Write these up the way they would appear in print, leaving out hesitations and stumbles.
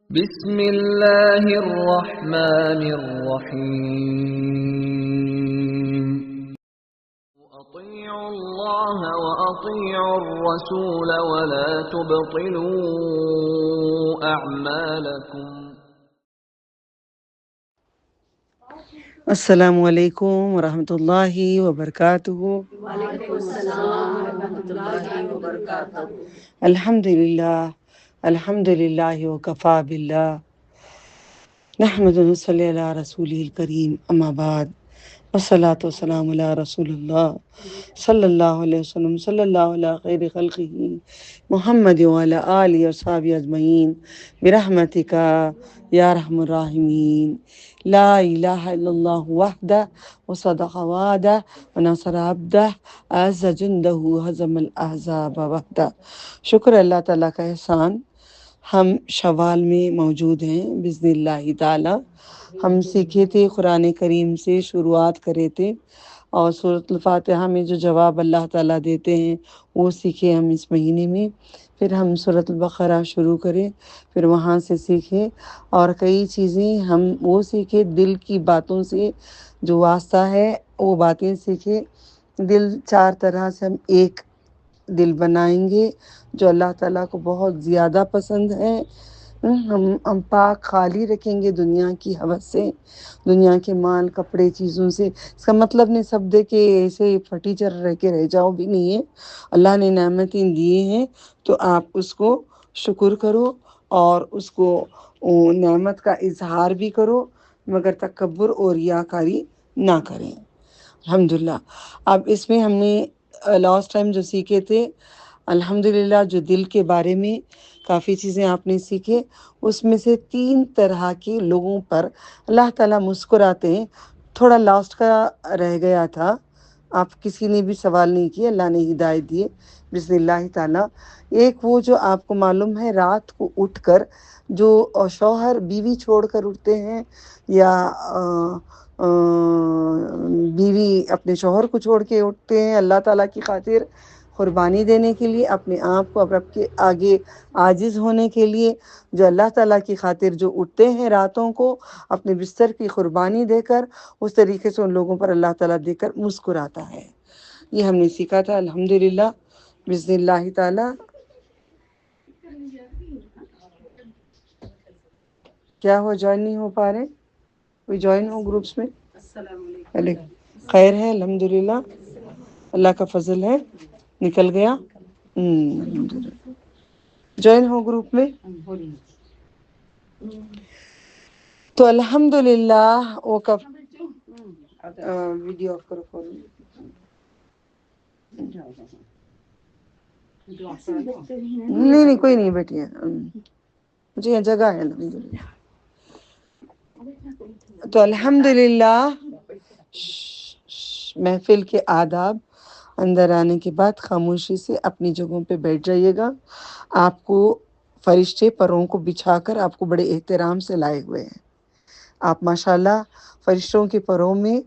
بسم اللہ الرحمن الرحیم اطیعوا اللہ واطیعوا الرسول ولا تبطلوا اعمالکم۔ السلام علیکم ورحمۃ اللہ وبرکاتہ۔ وعلیکم السلام ورحمۃ اللہ وبرکاتہ۔ الحمد للہ وکفی باللہ نحمد ونصلی علی رسولہ الکریم، اما بعد، والصلاۃ والسلام علی رسول اللہ صلی اللہ علیہ وسلم، صلی اللہ علی خیر خلقہ محمد وعلی آلہ وصحبہ اجمعین برحمتک یا ارحم الراحمین۔ لا الہ الا اللہ وحدہ وصدق وعدہ ونصر عبدہ اعز جندہ ہزم الاحزاب وحدہ۔ شکر اللہ تعالیٰ کا احسان، ہم شوال میں موجود ہیں بإذن اللہ تعالی۔ ہم سیکھے تھے قرآن کریم سے، شروعات کرے تھے، اور سورۃ الفاتحہ میں جو جواب اللہ تعالیٰ دیتے ہیں وہ سیکھے ہم اس مہینے میں۔ پھر ہم سورۃ البقرہ شروع کرے، پھر وہاں سے سیکھے، اور کئی چیزیں ہم وہ سیکھے، دل کی باتوں سے جو واسطہ ہے وہ باتیں سیکھے۔ دل چار طرح سے ہم ایک دل بنائیں گے جو اللہ تعالیٰ کو بہت زیادہ پسند ہے۔ ہم پاک خالی رکھیں گے دنیا کی ہوس سے، دنیا کے مال کپڑے چیزوں سے۔ اس کا مطلب نہیں سب دے کے ایسے پھٹیچر رہ کے رہ جاؤ بھی نہیں ہے۔ اللہ نے نعمتیں دیے ہیں تو آپ اس کو شکر کرو اور اس کو نعمت کا اظہار بھی کرو، مگر تکبر اور ریاکاری نہ کریں۔ الحمدللہ۔ اب اس میں ہم نے لاسٹ ٹائم جو سیکھے تھے الحمدللہ، جو دل کے بارے میں کافی چیزیں آپ نے سیکھے، اس میں سے 3 طرح کے لوگوں پر اللہ تعالیٰ مسکراتے ہیں۔ تھوڑا لاسٹ کا رہ گیا تھا، آپ کسی نے بھی سوال نہیں کیا، اللہ نے ہدایت دیے بسم اللہ تعالیٰ۔ ایک وہ جو آپ کو معلوم ہے رات کو اٹھ کر جو شوہر بیوی چھوڑ کر اٹھتے ہیں، یا بیوی اپنے شوہر کو چھوڑ کے اٹھتے ہیں اللہ تعالیٰ کی خاطر، قربانی دینے کے لیے، اپنے آپ کو رب کے آگے عاجز ہونے کے لیے، جو اللہ تعالیٰ کی خاطر جو اٹھتے ہیں راتوں کو اپنے بستر کی قربانی دے کر، اس طریقے سے ان لوگوں پر اللہ تعالیٰ دے کر مسکراتا ہے۔ یہ ہم نے سیکھا تھا الحمدللہ بسم اللہ تعالیٰ۔ کیا ہو جوائن نہیں ہو پا رہے؟ کوئی جوائن ہو گروپس میں؟ علیکم خیر ہے الحمدللہ، اللہ کا فضل ہے، نکل گیا۔ الحمدللہ جوائن ہو گروپ میں۔ تو الحمدللہ وہ کب ویڈیو آف کرو فون۔ نہیں کوئی نہیں، بیٹھی ہے، مجھے یہ جگہ ہے الحمدللہ۔ تو الحمدللہ محفل کے آداب، اندر آنے کے بعد خاموشی سے اپنی جگہوں پہ بیٹھ جائیے گا۔ آپ کو فرشتے پروں کو بچھا کر آپ کو بڑے احترام سے لائے ہوئے ہیں۔ آپ ماشاءاللہ فرشتوں کے پروں میں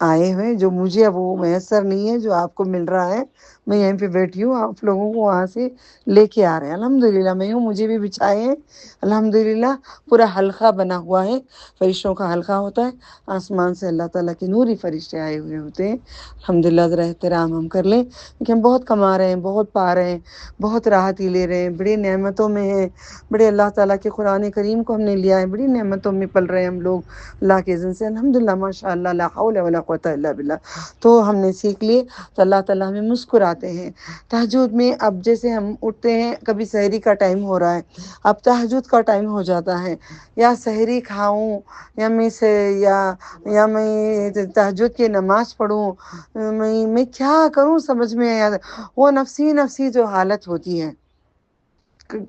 آئے ہوئے، جو مجھے اب وہ میسر نہیں ہے جو آپ کو مل رہا ہے۔ میں یہیں پہ بیٹھی ہوں، آپ لوگوں کو وہاں سے لے کے آ رہے ہیں۔ الحمدللہ میں ہوں، مجھے بھی بچھائے ہیں الحمدللہ۔ پورا حلقہ بنا ہوا ہے، فرشتوں کا حلقہ ہوتا ہے، آسمان سے اللہ تعالیٰ کے نوری فرشتے آئے ہوئے ہوتے ہیں۔ الحمدللہ ذرا احترام ہم کر لیں، کیونکہ ہم بہت کما رہے ہیں، بہت پا رہے ہیں، بہت راحتی لے رہے ہیں، بڑی نعمتوں میں ہیں، بڑے اللہ تعالیٰ کے قرآن کریم کو ہم نے لیا ہے، بڑی نعمتوں میں پل رہے ہیں ہم لوگ اللہ کے اذن سے الحمدللہ ماشاءاللہ، لا حول ولا قوۃ الا باللہ۔ تو ہم نے سیکھ لیے تو اللہ تعالیٰ ہمیں مسکراتے ہیں۔ تہجد میں اب جیسے ہم اٹھتے ہیں، کبھی سحری کا ٹائم ہو رہا ہے، اب تہجد کا ٹائم ہو جاتا ہے، یا سحری کھاؤں یا میں تہجد کی نماز پڑھوں، میں کیا کروں سمجھ میں آیا۔ وہ نفسی جو حالت ہوتی ہے،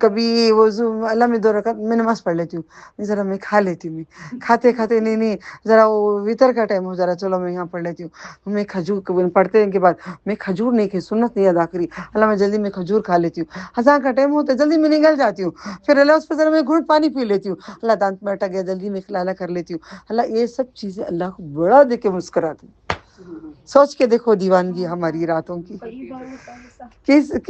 کبھی وضو اللہ میں 2 رکعت میں نماز پڑھ لیتی ہوں، ذرا میں کھا لیتی ہوں، میں کھاتے نہیں ذرا وہ وطر کا ٹائم ہو جا رہا، چلو میں یہاں پڑھ لیتی ہوں، میں کھجور پڑھتے کے بعد میں کھجور نہیں کھی، سنت نہیں ادا کری، اللہ میں جلدی میں کھجور کھا لیتی ہوں، اذان کا ٹائم ہوتا ہے جلدی میں نکل جاتی ہوں، پھر اللہ اس پہ ذرا میں گھنٹ پانی پی لیتی ہوں، اللہ دانت میں اٹک گیا جلدی میں کھلانا کر لیتی ہوں۔ اللہ یہ سب چیزیں اللہ کو بڑا دے کے مسکراتی ہوں۔ سوچ کے دیکھو دیوانگی ہماری راتوں کی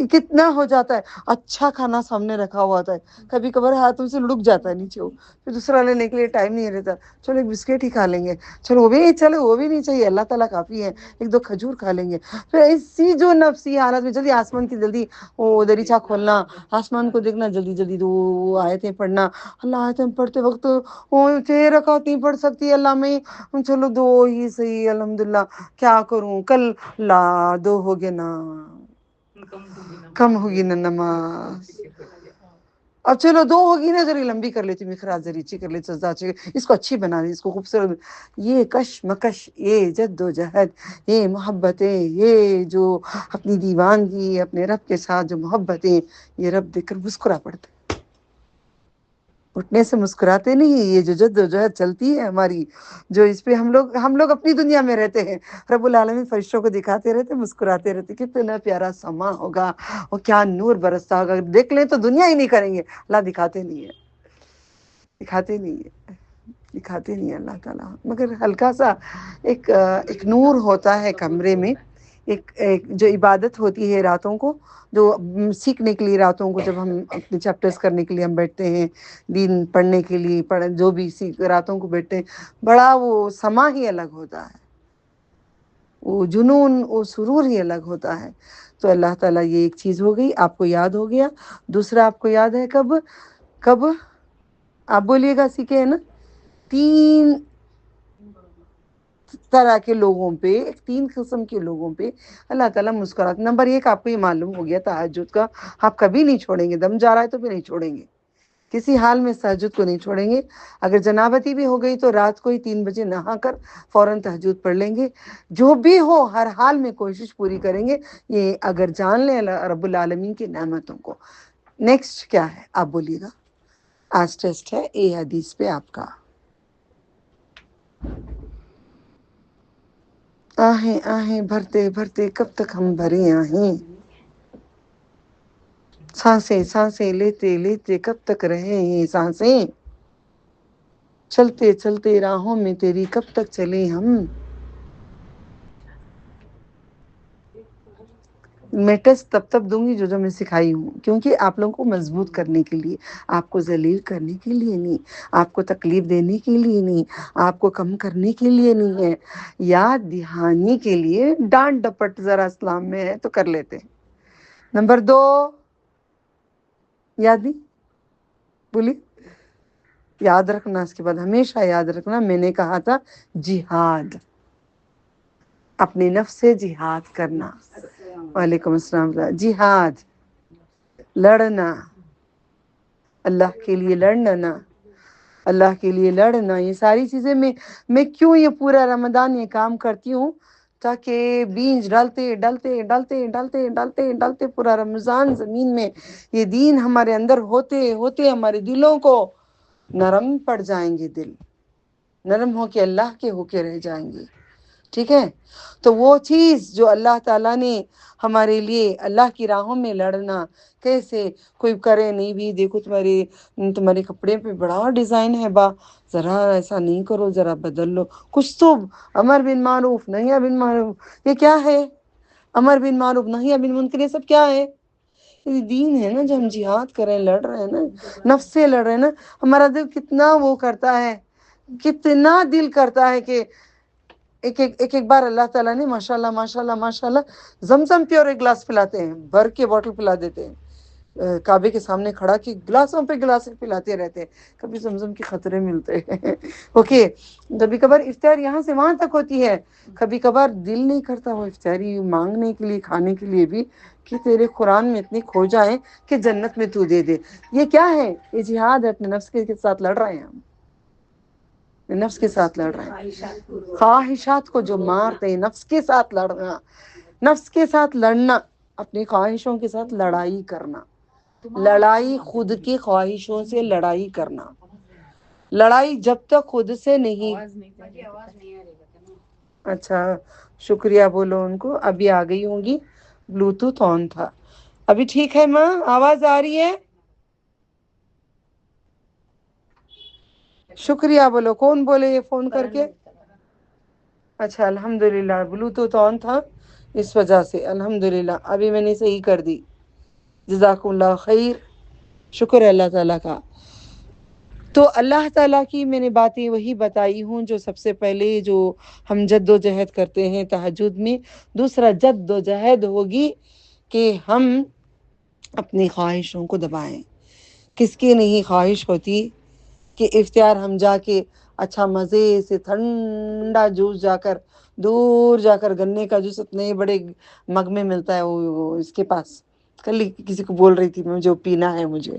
کتنا ہو جاتا ہے. اچھا کھانا سامنے رکھا ہوا ہوتا ہے، کبھی کبھار ہاتھوں سے لڑک جاتا ہے نیچے، پھر دوسرا لینے کے لیے ٹائم نہیں رہتا، چلو ایک بسکٹ ہی کھا لیں گے، چلو وہ بھی نہیں چاہیے، اللہ تعالیٰ کافی ہے، ایک دو کھجور کھا لیں گے. پھر ایسی جو نفسی حالت میں جلدی آسمان کی جلدی وہ دریچہ کھولنا، آسمان کو دیکھنا، جلدی جلدی وہ آیتیں پڑھنا. اللہ آیتیں پڑھتے وقت وہ 6 رکعت نہیں پڑھ سکتی اللہ میں، چلو 2 ہی صحیح، الحمدللہ، کیا کروں، کل لا 2 ہو گئے نا، کم ہوگی نا نماز، اب چلو 2 ہوگی نا، ذرا لمبی کر لیتی، مخراج ذریچی کر لیتی، اس کو اچھی بنا دی، اس کو خوبصورت. یہ کشمکش، یہ جد و جہد، یہ محبتیں، یہ جو اپنی دیوانگی اپنے رب کے ساتھ جو محبتیں، یہ رب دیکھ کر مسکرا پڑتا. اٹھنے سے مسکراتے نہیں، یہ جو جد و جہد چلتی ہے ہماری، جو اس پہ ہم لوگ اپنی دنیا میں رہتے ہیں، رب العالمین فرشتوں کو دکھاتے رہتے، مسکراتے رہتے، کتنا پیارا سما ہوگا، اور کیا نور برستا ہوگا. دیکھ لیں تو دنیا ہی نہیں کریں گے، اللہ دکھاتے نہیں ہے، دکھاتے نہیں اللہ تعالیٰ. مگر ہلکا سا ایک نور ہوتا ہے کمرے میں، ایک جو عبادت ہوتی ہے راتوں کو، جو سیکھنے کے لیے راتوں کو جب ہم اپنے چیپٹرز کرنے کے لیے ہم بیٹھتے ہیں، دین پڑھنے کے لیے جو بھی راتوں کو بیٹھتے ہیں، بڑا وہ سما ہی الگ ہوتا ہے، وہ جنون، وہ سرور ہی الگ ہوتا ہے. تو اللہ تعالیٰ یہ ایک چیز ہو گئی، آپ کو یاد ہو گیا. دوسرا آپ کو یاد ہے کب آپ بولیے گا، سیکھے ہیں نا، 3 طرح کے لوگوں پہ، 3 قسم کے لوگوں پہ اللہ تعالیٰ مسکرات. نمبر 1 آپ کو یہ معلوم ہو گیا تہجد کا، آپ کبھی نہیں چھوڑیں گے، دم جا رہا ہے تو بھی نہیں چھوڑیں گے، کسی حال میں تہجد کو نہیں چھوڑیں گے. اگر جنابتی بھی ہو گئی تو رات کو ہی 3 بجے نہا کر فوراً تہجد پڑھ لیں گے. جو بھی ہو ہر حال میں کوشش پوری کریں گے، یہ اگر جان لیں رب العالمین کی نعمتوں کو. نیکسٹ کیا ہے آپ بولیے گا؟ آج ٹیسٹ ہے اے حدیث پہ آپ کا. آہیں آہیں بھرتے بھرتے کب تک ہم بھرے آہیں، سانسیں سانسیں لیتے لیتے کب تک رہیں یہ سانسیں، چلتے چلتے راہوں میں تیری کب تک چلیں ہم. میں ٹیسٹ تب دوں گی جو میں سکھائی ہوں، کیونکہ آپ لوگوں کو مضبوط کرنے کے لیے، آپ کو ذلیل کرنے کے لیے نہیں، آپ کو تکلیف دینے کے لیے نہیں، آپ کو کم کرنے کے لیے نہیں ہے، یاد دہانی کے لیے. ڈانٹ ڈپٹ ذرا اسلام میں ہے تو کر لیتے ہیں. نمبر 2 یاد نہیں بولی، یاد رکھنا، اس کے بعد ہمیشہ یاد رکھنا، میں نے کہا تھا جہاد، اپنے نفس سے جہاد کرنا. وعلیکم السلام. جہاد، لڑنا، اللہ کے لیے لڑنا نا، اللہ کے لیے لڑنا. یہ ساری چیزیں میں کیوں یہ پورا رمضان یہ کام کرتی ہوں، تاکہ بیج ڈالتے ڈالتے ڈالتے ڈالتے ڈالتے ڈالتے پورا رمضان زمین میں یہ دین ہمارے اندر ہوتے ہوتے ہمارے دلوں کو نرم پڑ جائیں گے، دل نرم ہو کے اللہ کے ہو کے رہ جائیں گے. ٹھیک ہے؟ تو وہ چیز جو اللہ تعالیٰ نے ہمارے لیے، اللہ کی راہوں میں لڑنا کیسے، کوئی کرے نہیں بھی، دیکھو تمہارے کپڑے پہ بڑا ڈیزائن ہے، ذرا ایسا نہیں کرو، ذرا بدل لو کچھ تو. امر بن معروف نہی بن معروف، یہ کیا ہے؟ امر بن معروف نہی بن منکر، یہ سب کیا ہے؟ یہ دین ہے نا، جو ہم جہاد کر رہے ہیں، لڑ رہے ہیں نا، نفس سے لڑ رہے ہیں نا. ہمارا دل کتنا وہ کرتا ہے، کتنا دل کرتا ہے کہ ایک بار اللہ تعالیٰ نے ماشاءاللہ ماشاءاللہ ماشاءاللہ زمزم پیور ایک گلاس پلاتے ہیں، بھر کے بوٹل پلا دیتے ہیں، کعبے کے سامنے کھڑا کے گلاسوں پہ گلاس پلاتے رہتے ہیں. کبھی زمزم کے خطرے ملتے ہیں. اوکے، کبھی کبھار افطار یہاں سے وہاں تک ہوتی ہے، کبھی کبھار دل نہیں کرتا وہ افطاری مانگنے کے لیے، کھانے کے لیے بھی، کہ تیرے قرآن میں اتنی کھو جائیں کہ جنت میں تو دے دے. یہ کیا ہے؟ یہ جہاد ہے، اپنے نفس کے ساتھ لڑ رہے ہیں ہم، نفس کے ساتھ لڑ رہے ہیں، خواہشات کو جو مارتے ہیں، نفس کے ساتھ لڑنا، نفس کے ساتھ لڑنا، اپنی خواہشوں کے ساتھ لڑائی کرنا، لڑائی خود کی خواہشوں سے لڑائی کرنا. لڑائی جب تک خود سے نہیں. اچھا شکریہ بولو ان کو، ابھی آ گئی ہوں گی، بلوٹوتھ آن تھا. ابھی ٹھیک ہے ماں، آواز آ رہی ہے؟ شکریہ بولو. کون بولے یہ فون کر کے؟ اچھا الحمدللہ بلوٹوتھ آن تھا اس وجہ سے، الحمدللہ ابھی میں نے صحیح کر دی. جزاکم اللہ خیر، شکر ہے اللہ تعالیٰ کا. تو اللہ تعالیٰ کی میں نے باتیں وہی بتائی ہوں جو سب سے پہلے جو ہم جد و جہد کرتے ہیں تہجد میں. دوسرا جد و جہد ہوگی کہ ہم اپنی خواہشوں کو دبائیں. کس کی نہیں خواہش ہوتی کہ افطار ہم جا کے اچھا مزے سے ٹھنڈا جوس جا کر دور جا کر گنے کا جوس اتنے بڑے مگ میں ملتا ہے وہ اس کے پاس. کل ہی کسی کو بول رہی تھی میں جو پینا ہے مجھے،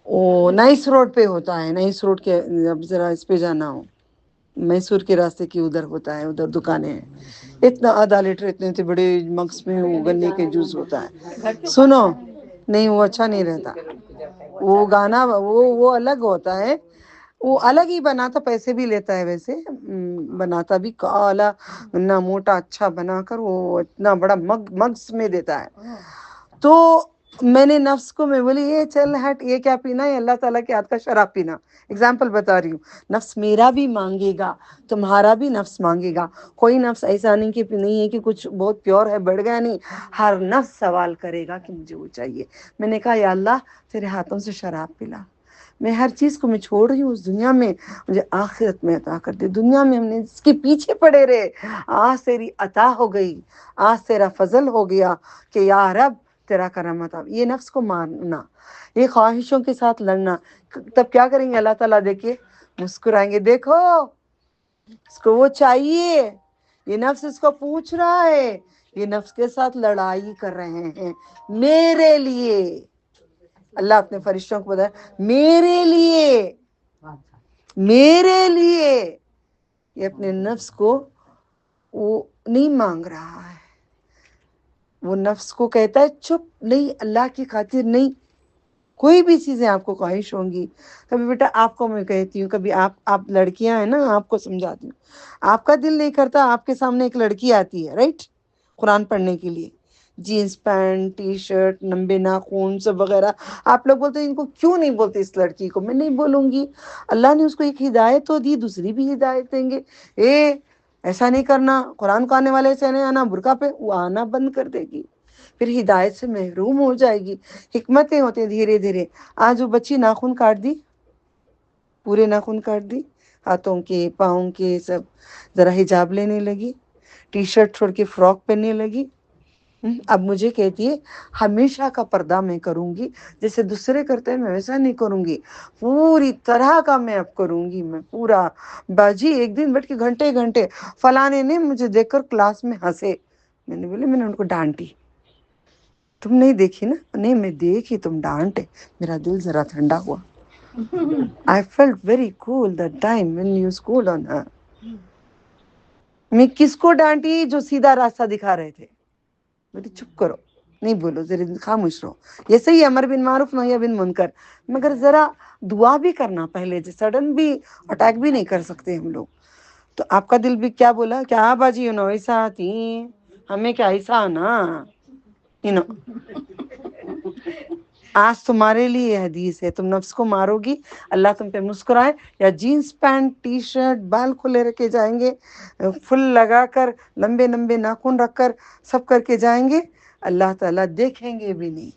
وہ نائس روڈ پہ ہوتا ہے، نائس روڈ کے اب ذرا اس پہ جانا ہو میسور کے راستے کی ادھر ہوتا ہے، ادھر دکانیں ہیں. اتنا آدھا لیٹر اتنے بڑے مگس میں وہ گنے کے جوس ہوتا ہے. سنو نہیں وہ اچھا نہیں رہتا، وہ گانا وہ الگ ہوتا ہے، وہ الگ ہی بناتا، پیسے بھی لیتا ہے ویسے، بناتا بھی کالا اتنا موٹا اچھا بنا کر وہ اتنا بڑا مگس میں دیتا ہے. تو میں نے نفس کو میں بولی یہ چل ہٹ، یہ کیا پینا ہے اللہ تعالیٰ کے ہاتھ کا شراب پینا. اگزامپل بتا رہی ہوں. نفس میرا بھی مانگے گا، تمہارا بھی نفس مانگے گا. کوئی نفس ایسا نہیں ہے کہ کچھ بہت پیور ہے بڑھ گیا، نہیں، ہر نفس سوال کرے گا کہ مجھے وہ چاہیے. میں نے کہا یا اللہ تیرے ہاتھوں سے شراب پلا، میں ہر چیز کو میں چھوڑ رہی ہوں اس دنیا میں، مجھے آخرت میں عطا کر دے. دنیا میں ہم نے اس کے پیچھے پڑے رہے، آج تیری عطا ہو گئی، آج تیرا فضل ہو گیا کہ یا رب تیرا کرم عطا. یہ نفس کو ماننا، یہ خواہشوں کے ساتھ لڑنا. تب کیا کریں گے اللہ تعالیٰ دیکھیے مسکرائیں گے، دیکھو اس کو وہ چاہیے، یہ نفس اس کو پوچھ رہا ہے، یہ نفس کے ساتھ لڑائی کر رہے ہیں میرے لیے. اللہ اپنے فرشتوں کو بتایا میرے لیے، میرے لیے. یہ اپنے نفس کو وہ نہیں مانگ رہا ہے، وہ نفس کو کہتا ہے چپ، نہیں اللہ کی خاطر نہیں. کوئی بھی چیزیں آپ کو خواہش ہوں گی. کبھی بیٹا آپ کو میں کہتی ہوں، کبھی آپ لڑکیاں ہیں نا، آپ کو سمجھاتی ہوں. آپ کا دل نہیں کرتا آپ کے سامنے ایک لڑکی آتی ہے رائٹ قرآن پڑھنے کے لیے، جینس پینٹ ٹی شرٹ لمبے ناخن سب وغیرہ، آپ لوگ بولتے ہیں ان کو کیوں نہیں بولتے اس لڑکی کو؟ میں نہیں بولوں گی، اللہ نے اس کو ایک ہدایت تو دی، دوسری بھی ہدایت دیں گے. ایسا نہیں کرنا، قرآن کو آنے والے سے نہیں آنا، برقع پہ وہ آنا بند کر دے گی، پھر ہدایت سے محروم ہو جائے گی. حکمتیں ہوتے دھیرے دھیرے. آج وہ بچی ناخن کاٹ دی، پورے ناخن کاٹ دی، ہاتھوں کے پاؤں کے سب، ذرا حجاب لینے لگی، ٹی شرٹ چھوڑ کے فراک پہننے لگی. اب مجھے کہتی ہے ہمیشہ کا پردہ میں کروں گی، جیسے دوسرے کرتے ہیں میں ویسا نہیں کروں گی، پوری طرح کا میں اب کروں گی، میں پورا. باجی ایک دن بیٹھ کے گھنٹے گھنٹے فلانے نے مجھے دیکھ کر کلاس میں ہنسے. میں نے بولی میں نے ان کو ڈانٹی. تم نہیں دیکھی نا؟ نہیں میں دیکھی، تم ڈانٹے. میرا دل ذرا ٹھنڈا ہوا. I felt very cool that time when you scold on her. میں کس کو ڈانٹی؟ جو سیدھا راستہ دکھا رہے تھے. بیٹی چپ کرو، نہیں بولو، ذرا خاموش رہو. یہ صحیح ہے امر بن معروف نہی بن منکر، مگر ذرا دعا بھی کرنا پہلے، سڈن بھی اٹیک بھی نہیں کر سکتے ہم لوگ. تو آپ کا دل بھی کیا بولا؟ کیا باجی ایسا تھی ہمیں کیا ایسا نا آج تمہارے لیے حدیث ہے، تم نفس کو مارو گی اللہ تم پہ مسکرائے. یا جینس پینٹ ٹی شرٹ بال کھلے رکھے جائیں گے، پھل لگا کر لمبے لمبے ناخن رکھ کر سب کر کے جائیں گے، اللہ تعالیٰ دیکھیں گے بھی نہیں.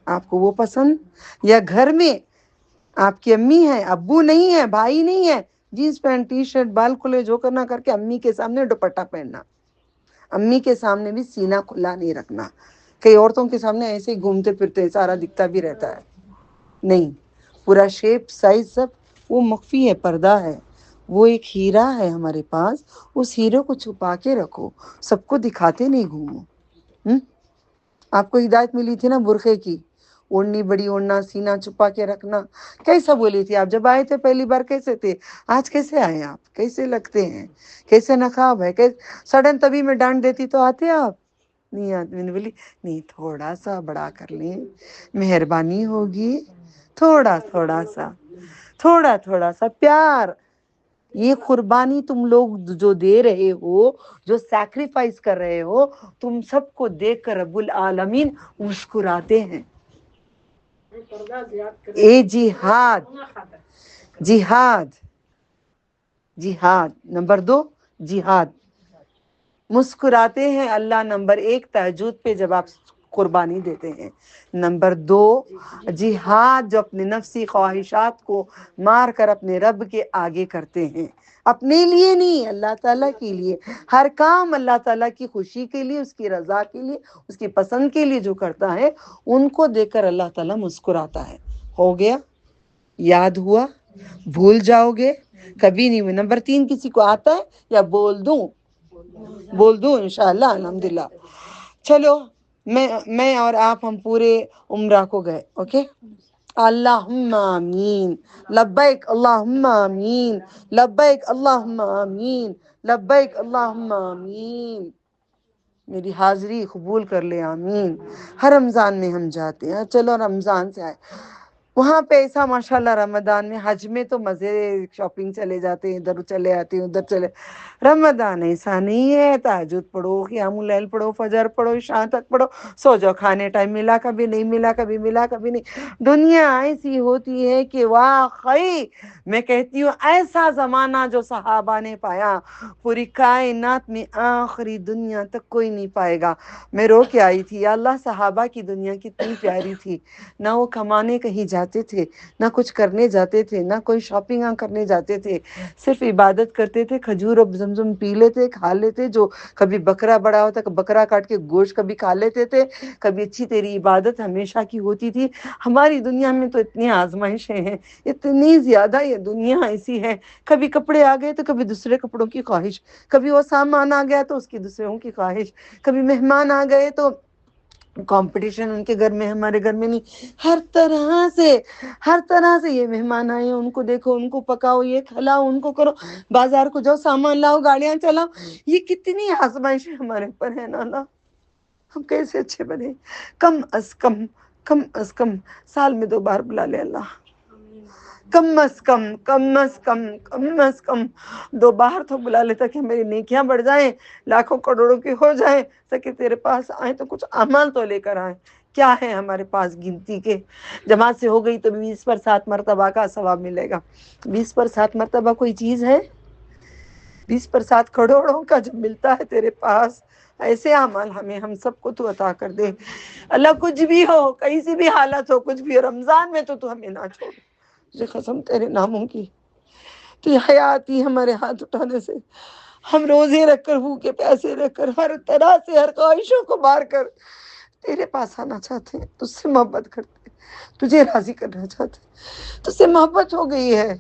آپ کو وہ پسند؟ یا گھر میں آپ کی امی ہے، ابو نہیں ہے، بھائی نہیں ہے، جینس پینٹ ٹی شرٹ بال کھلے جو کرنا کر کے امی کے سامنے دوپٹہ پہننا، امی کے سامنے بھی سینہ کھلا نہیں رکھنا. کئی عورتوں کے سامنے ایسے ہی گھومتے پھرتے سارا دکھتا بھی رہتا ہے. نہیں، پورا شیپ سائز سب وہ مخفی ہے، پردہ ہے. وہ ایک ہیرا ہے ہمارے پاس، اس ہیرے کو چھپا کے رکھو، سب کو دکھاتے نہیں گھومو. آپ کو ہدایت ملی تھی نا برقعے کی، اوڑھنی بڑی اوڑھنا، سینہ چھپا کے رکھنا. کیسا بولی تھی آپ جب آئے تھے پہلی بار؟ کیسے تھے؟ آج کیسے آئے آپ؟ کیسے لگتے ہیں؟ کیسے نقاب ہے؟ سڈن تبھی میں ڈانٹ دیتی تو آتے آپ نہیں آتے. میں نے بولی نہیں، تھوڑا سا بڑا کر لیں، مہربانی ہوگی، تھوڑا سا پیار. یہ قربانی تم لوگ جو دے رہے ہو، جو سیکریفائس کر رہے ہو، تم سب کو دیکھ کر رب العالمین مسکراتے ہیں. جہاد نمبر 2 جہاد. مسکراتے ہیں اللہ نمبر 1 تہجد پہ جب آپ قربانی دیتے ہیں. نمبر 2 جہاد جو اپنے نفسی خواہشات کو مار کر اپنے رب کے آگے کرتے ہیں، اپنے لیے نہیں، اللہ تعالیٰ کے لیے. ہر کام اللہ تعالیٰ کی خوشی کے لیے، اس کی رضا کے لیے، اس کی پسند کے لیے جو کرتا ہے، ان کو دیکھ کر اللہ تعالیٰ مسکراتا ہے. ہو گیا؟ یاد ہوا؟ بھول جاؤ گے؟ کبھی نہیں. نمبر 3 کسی کو آتا ہے یا بول دوں؟ بول دوں انشاءاللہ. الحمدللہ. چلو میں اور آپ ہم پورے عمرہ کو گئے. اوکے، اللہم آمین، لبیک اللہم آمین، لبیک اللہم آمین، لبیک اللہم آمین. میری حاضری قبول کر لے، آمین. ہر رمضان میں ہم جاتے ہیں. چلو رمضان سے آئے وہاں پہ ایسا ماشاءاللہ رمضان میں، حج میں تو مزے، شاپنگ چلے جاتے ہیں، ادھر چلے آتے ہیں، ادھر چلے. رمضان ایسا نہیں ہے. تہجد پڑھو، قیام اللیل پڑھو، فجر پڑھو، عشاء تک پڑھو، سو جاؤ. کھانے ٹائم ملا کبھی نہیں ملا، کبھی ملا کبھی نہیں. دنیا ایسی ہوتی ہے کہ واقعی میں کہتی ہوں ایسا زمانہ جو صحابہ نے پایا پوری کائنات میں آخری دنیا تک کوئی نہیں پائے گا. میں رو کے آئی تھی، یا اللہ صحابہ کی دنیا کتنی پیاری تھی. نہ وہ کمانے کہیں جاتے تھے، نہ کچھ کرنے جاتے تھے، نہ کوئی شاپنگ کرنے جاتے تھے، صرف عبادت کرتے تھے. کھجور اور زمزم پی لیتے، کھا لیتے. جو کبھی بکرا بڑا ہوتا بکرا کاٹ کے گوشت کبھی کھا لیتے تھے. کبھی اچھی تیری عبادت ہمیشہ کی ہوتی تھی. ہماری دنیا میں تو اتنی آزمائشیں ہیں، اتنی زیادہ یہ دنیا ایسی ہے. کبھی کپڑے آ گئے تو کبھی دوسرے کپڑوں کی خواہش، کبھی وہ سامان آ گیا تو اس کی دوسروں کی خواہش، کبھی مہمان آ گئے تو کمپٹیشن ان کے گھر میں، ہمارے گھر میں نہیں. ہر طرح سے یہ مہمان آئے، ان کو دیکھو، ان کو پکاؤ، یہ کھلاؤ، ان کو کرو، بازار کو جاؤ، سامان لاؤ، گاڑیاں چلاؤ. یہ کتنی آزمائشیں ہمارے اوپر ہے نا اللہ. ہم کیسے اچھے بنے. کم از کم سال میں 2 بار بلا لے اللہ. کم از کم 2 بار تو بلا لے، تاکہ میری نیکیاں بڑھ جائیں، لاکھوں کروڑوں کی ہو جائیں، تاکہ تیرے پاس آئیں تو کچھ اعمال تو لے کر آئیں. کیا ہے ہمارے پاس گنتی کے؟ جماعت سے ہو گئی تو 20 پر 7 مرتبہ کا ثواب ملے گا. 20 پر 7 مرتبہ کوئی چیز ہے؟ 20 پر 7 کروڑوں کا جب ملتا ہے تیرے پاس. ایسے اعمال ہم سب کو تو عطا کر دے اللہ. کچھ بھی ہو، کیسی بھی حالت ہو، کچھ بھی ہو، رمضان میں تو ہمیں نہ چھوڑ. تجھے قسم تیرے ناموں کی، تو یہ حیاتی ہمارے ہاتھ اٹھانے سے. ہم روزے رکھ کر، بھوکے پیسے رکھ کر، ہر طرح سے ہر خواہشوں کو مار کر تیرے پاس آنا چاہتے ہیں. تجھ سے محبت کرتے ہیں، تجھے راضی کرنا چاہتے ہیں. تجھ سے محبت ہو گئی ہے،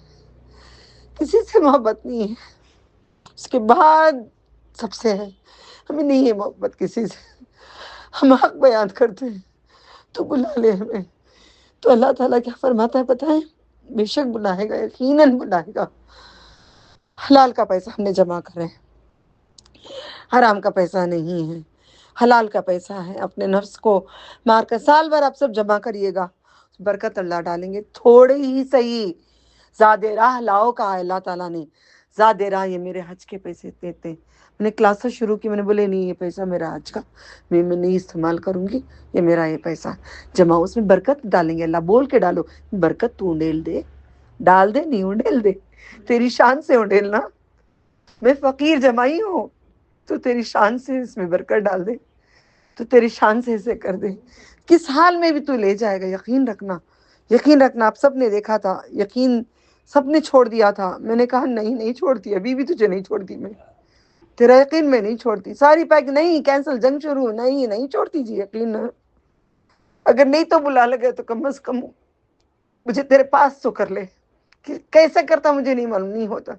کسی سے محبت نہیں ہے. اس کے بعد سب سے ہے، ہمیں نہیں ہے محبت کسی سے. ہم حق بیان کرتے ہیں تو بلا لے ہمیں. تو اللہ تعالیٰ کیا فرماتا ہے پتہ ہے؟ بے شک بلائے گا، یقیناً بلائے گا. حلال کا پیسہ ہم نے جمع کرے، حرام کا پیسہ نہیں ہے، حلال کا پیسہ ہے. اپنے نفس کو مار کر سال بھر آپ سب جمع کریے گا، برکت اللہ ڈالیں گے. تھوڑے ہی صحیح، زیادہ راہ لاؤ کہا ہے اللہ تعالیٰ نے. زیادہ راہ، یہ میرے حج کے پیسے دیتے. میں نے کلاسز شروع کی، میں نے بولے نہیں، یہ پیسہ میرا حج کا، میں نہیں استعمال کروں گی. یہ میرا یہ پیسہ جمع، اس میں برکت ڈالیں گے. اللہ بول کے ڈالو، برکت تو انڈیل دے، ڈال دے، نہیں انڈیل دے. تیری شان سے انڈیلنا. میں فقیر جمائی ہوں، تو تیری شان سے اس میں برکت ڈال دے، تو تیری شان سے اسے کر دے. کس حال میں بھی تو لے جائے گا، یقین رکھنا. یقین رکھنا. آپ سب نے دیکھا تھا، یقین سب نے چھوڑ دیا تھا. میں نے کہا نہیں چھوڑتی، ابھی بھی تجھے نہیں چھوڑتی میں. تیرا یقین میں نہیں چھوڑتی. ساری پیک نہیں، کینسل، جنگ شروع، نہیں چھوڑتی جی. یقین اگر نہیں تو بلا لگے تو کم از کم مجھے تیرے پاس تو کر لے. کیسے کرتا مجھے نہیں معلوم، نہیں ہوتا.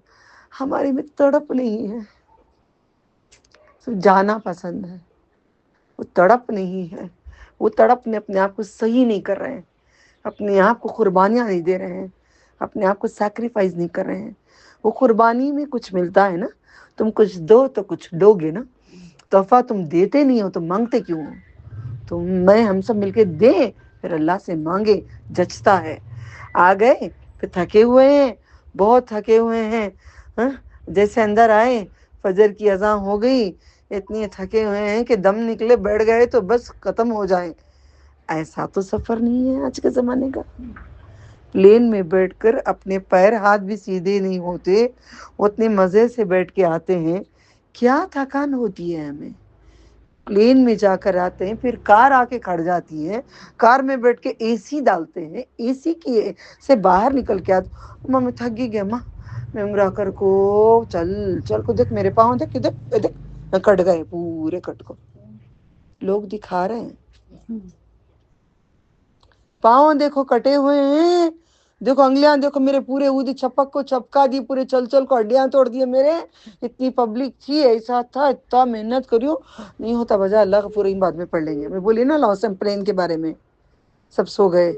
ہماری میں تڑپ نہیں ہے، جانا پسند ہے. وہ تڑپ نہیں ہے، وہ تڑپ نے اپنے آپ کو صحیح نہیں کر رہے ہیں، اپنے آپ کو قربانیاں نہیں دے رہے ہیں، اپنے آپ کو سیکریفائز نہیں کر رہے ہیں. وہ قربانی میں کچھ ملتا ہے نا. تم کچھ دو تو کچھ دو گے نا. تحفہ تم دیتے نہیں ہو تو مانگتے کیوں ہو؟ تو ہم سب مل کے دیں، پھر اللہ سے مانگے، جچتا ہے. آ گئے پھر تھکے ہوئے ہیں، بہت تھکے ہوئے ہیں. جیسے اندر آئے، فجر کی اذان ہو گئی، اتنے تھکے ہوئے ہیں کہ دم نکلے، بیٹھ گئے تو بس ختم ہو جائیں. ایسا تو سفر نہیں ہے آج کے زمانے کا. پلین میں بیٹھ کر اپنے پیر ہاتھ بھی سیدھے نہیں ہوتے، وہ اتنے مزے سے بیٹھ کے آتے ہیں. کیا تھکان ہوتی ہے ہمیں. پلین میں جا کر آتے ہیں، پھر کار آ کے کھڑ جاتی ہے، کار میں بیٹھ کے اے سی ڈالتے ہیں، اے سی کی سے باہر نکل کے آتے. ماں میں تھک گئی ماں، میں عمرہ کر کو چل چل کو دیکھ میرے پاؤں دیکھ دیکھ دیکھ کٹ گئے پورے کٹ کو. لوگ دکھا رہے ہیں، پاؤں دیکھو کٹے ہوئے ہیں، دیکھو انگلیاں دیکھو میرے پورے ادی چھپک کو چھپکا دی، پورے چل چل کو ہڈیاں توڑ دیے میرے. اتنی پبلک تھی، ایسا تھا، اتنا محنت کریو نہیں ہوتا بجا. اللہ کا پورا بعد میں پڑھ لیں گے. میں بولی نا لاسم پلین کے بارے میں، سب سو گئے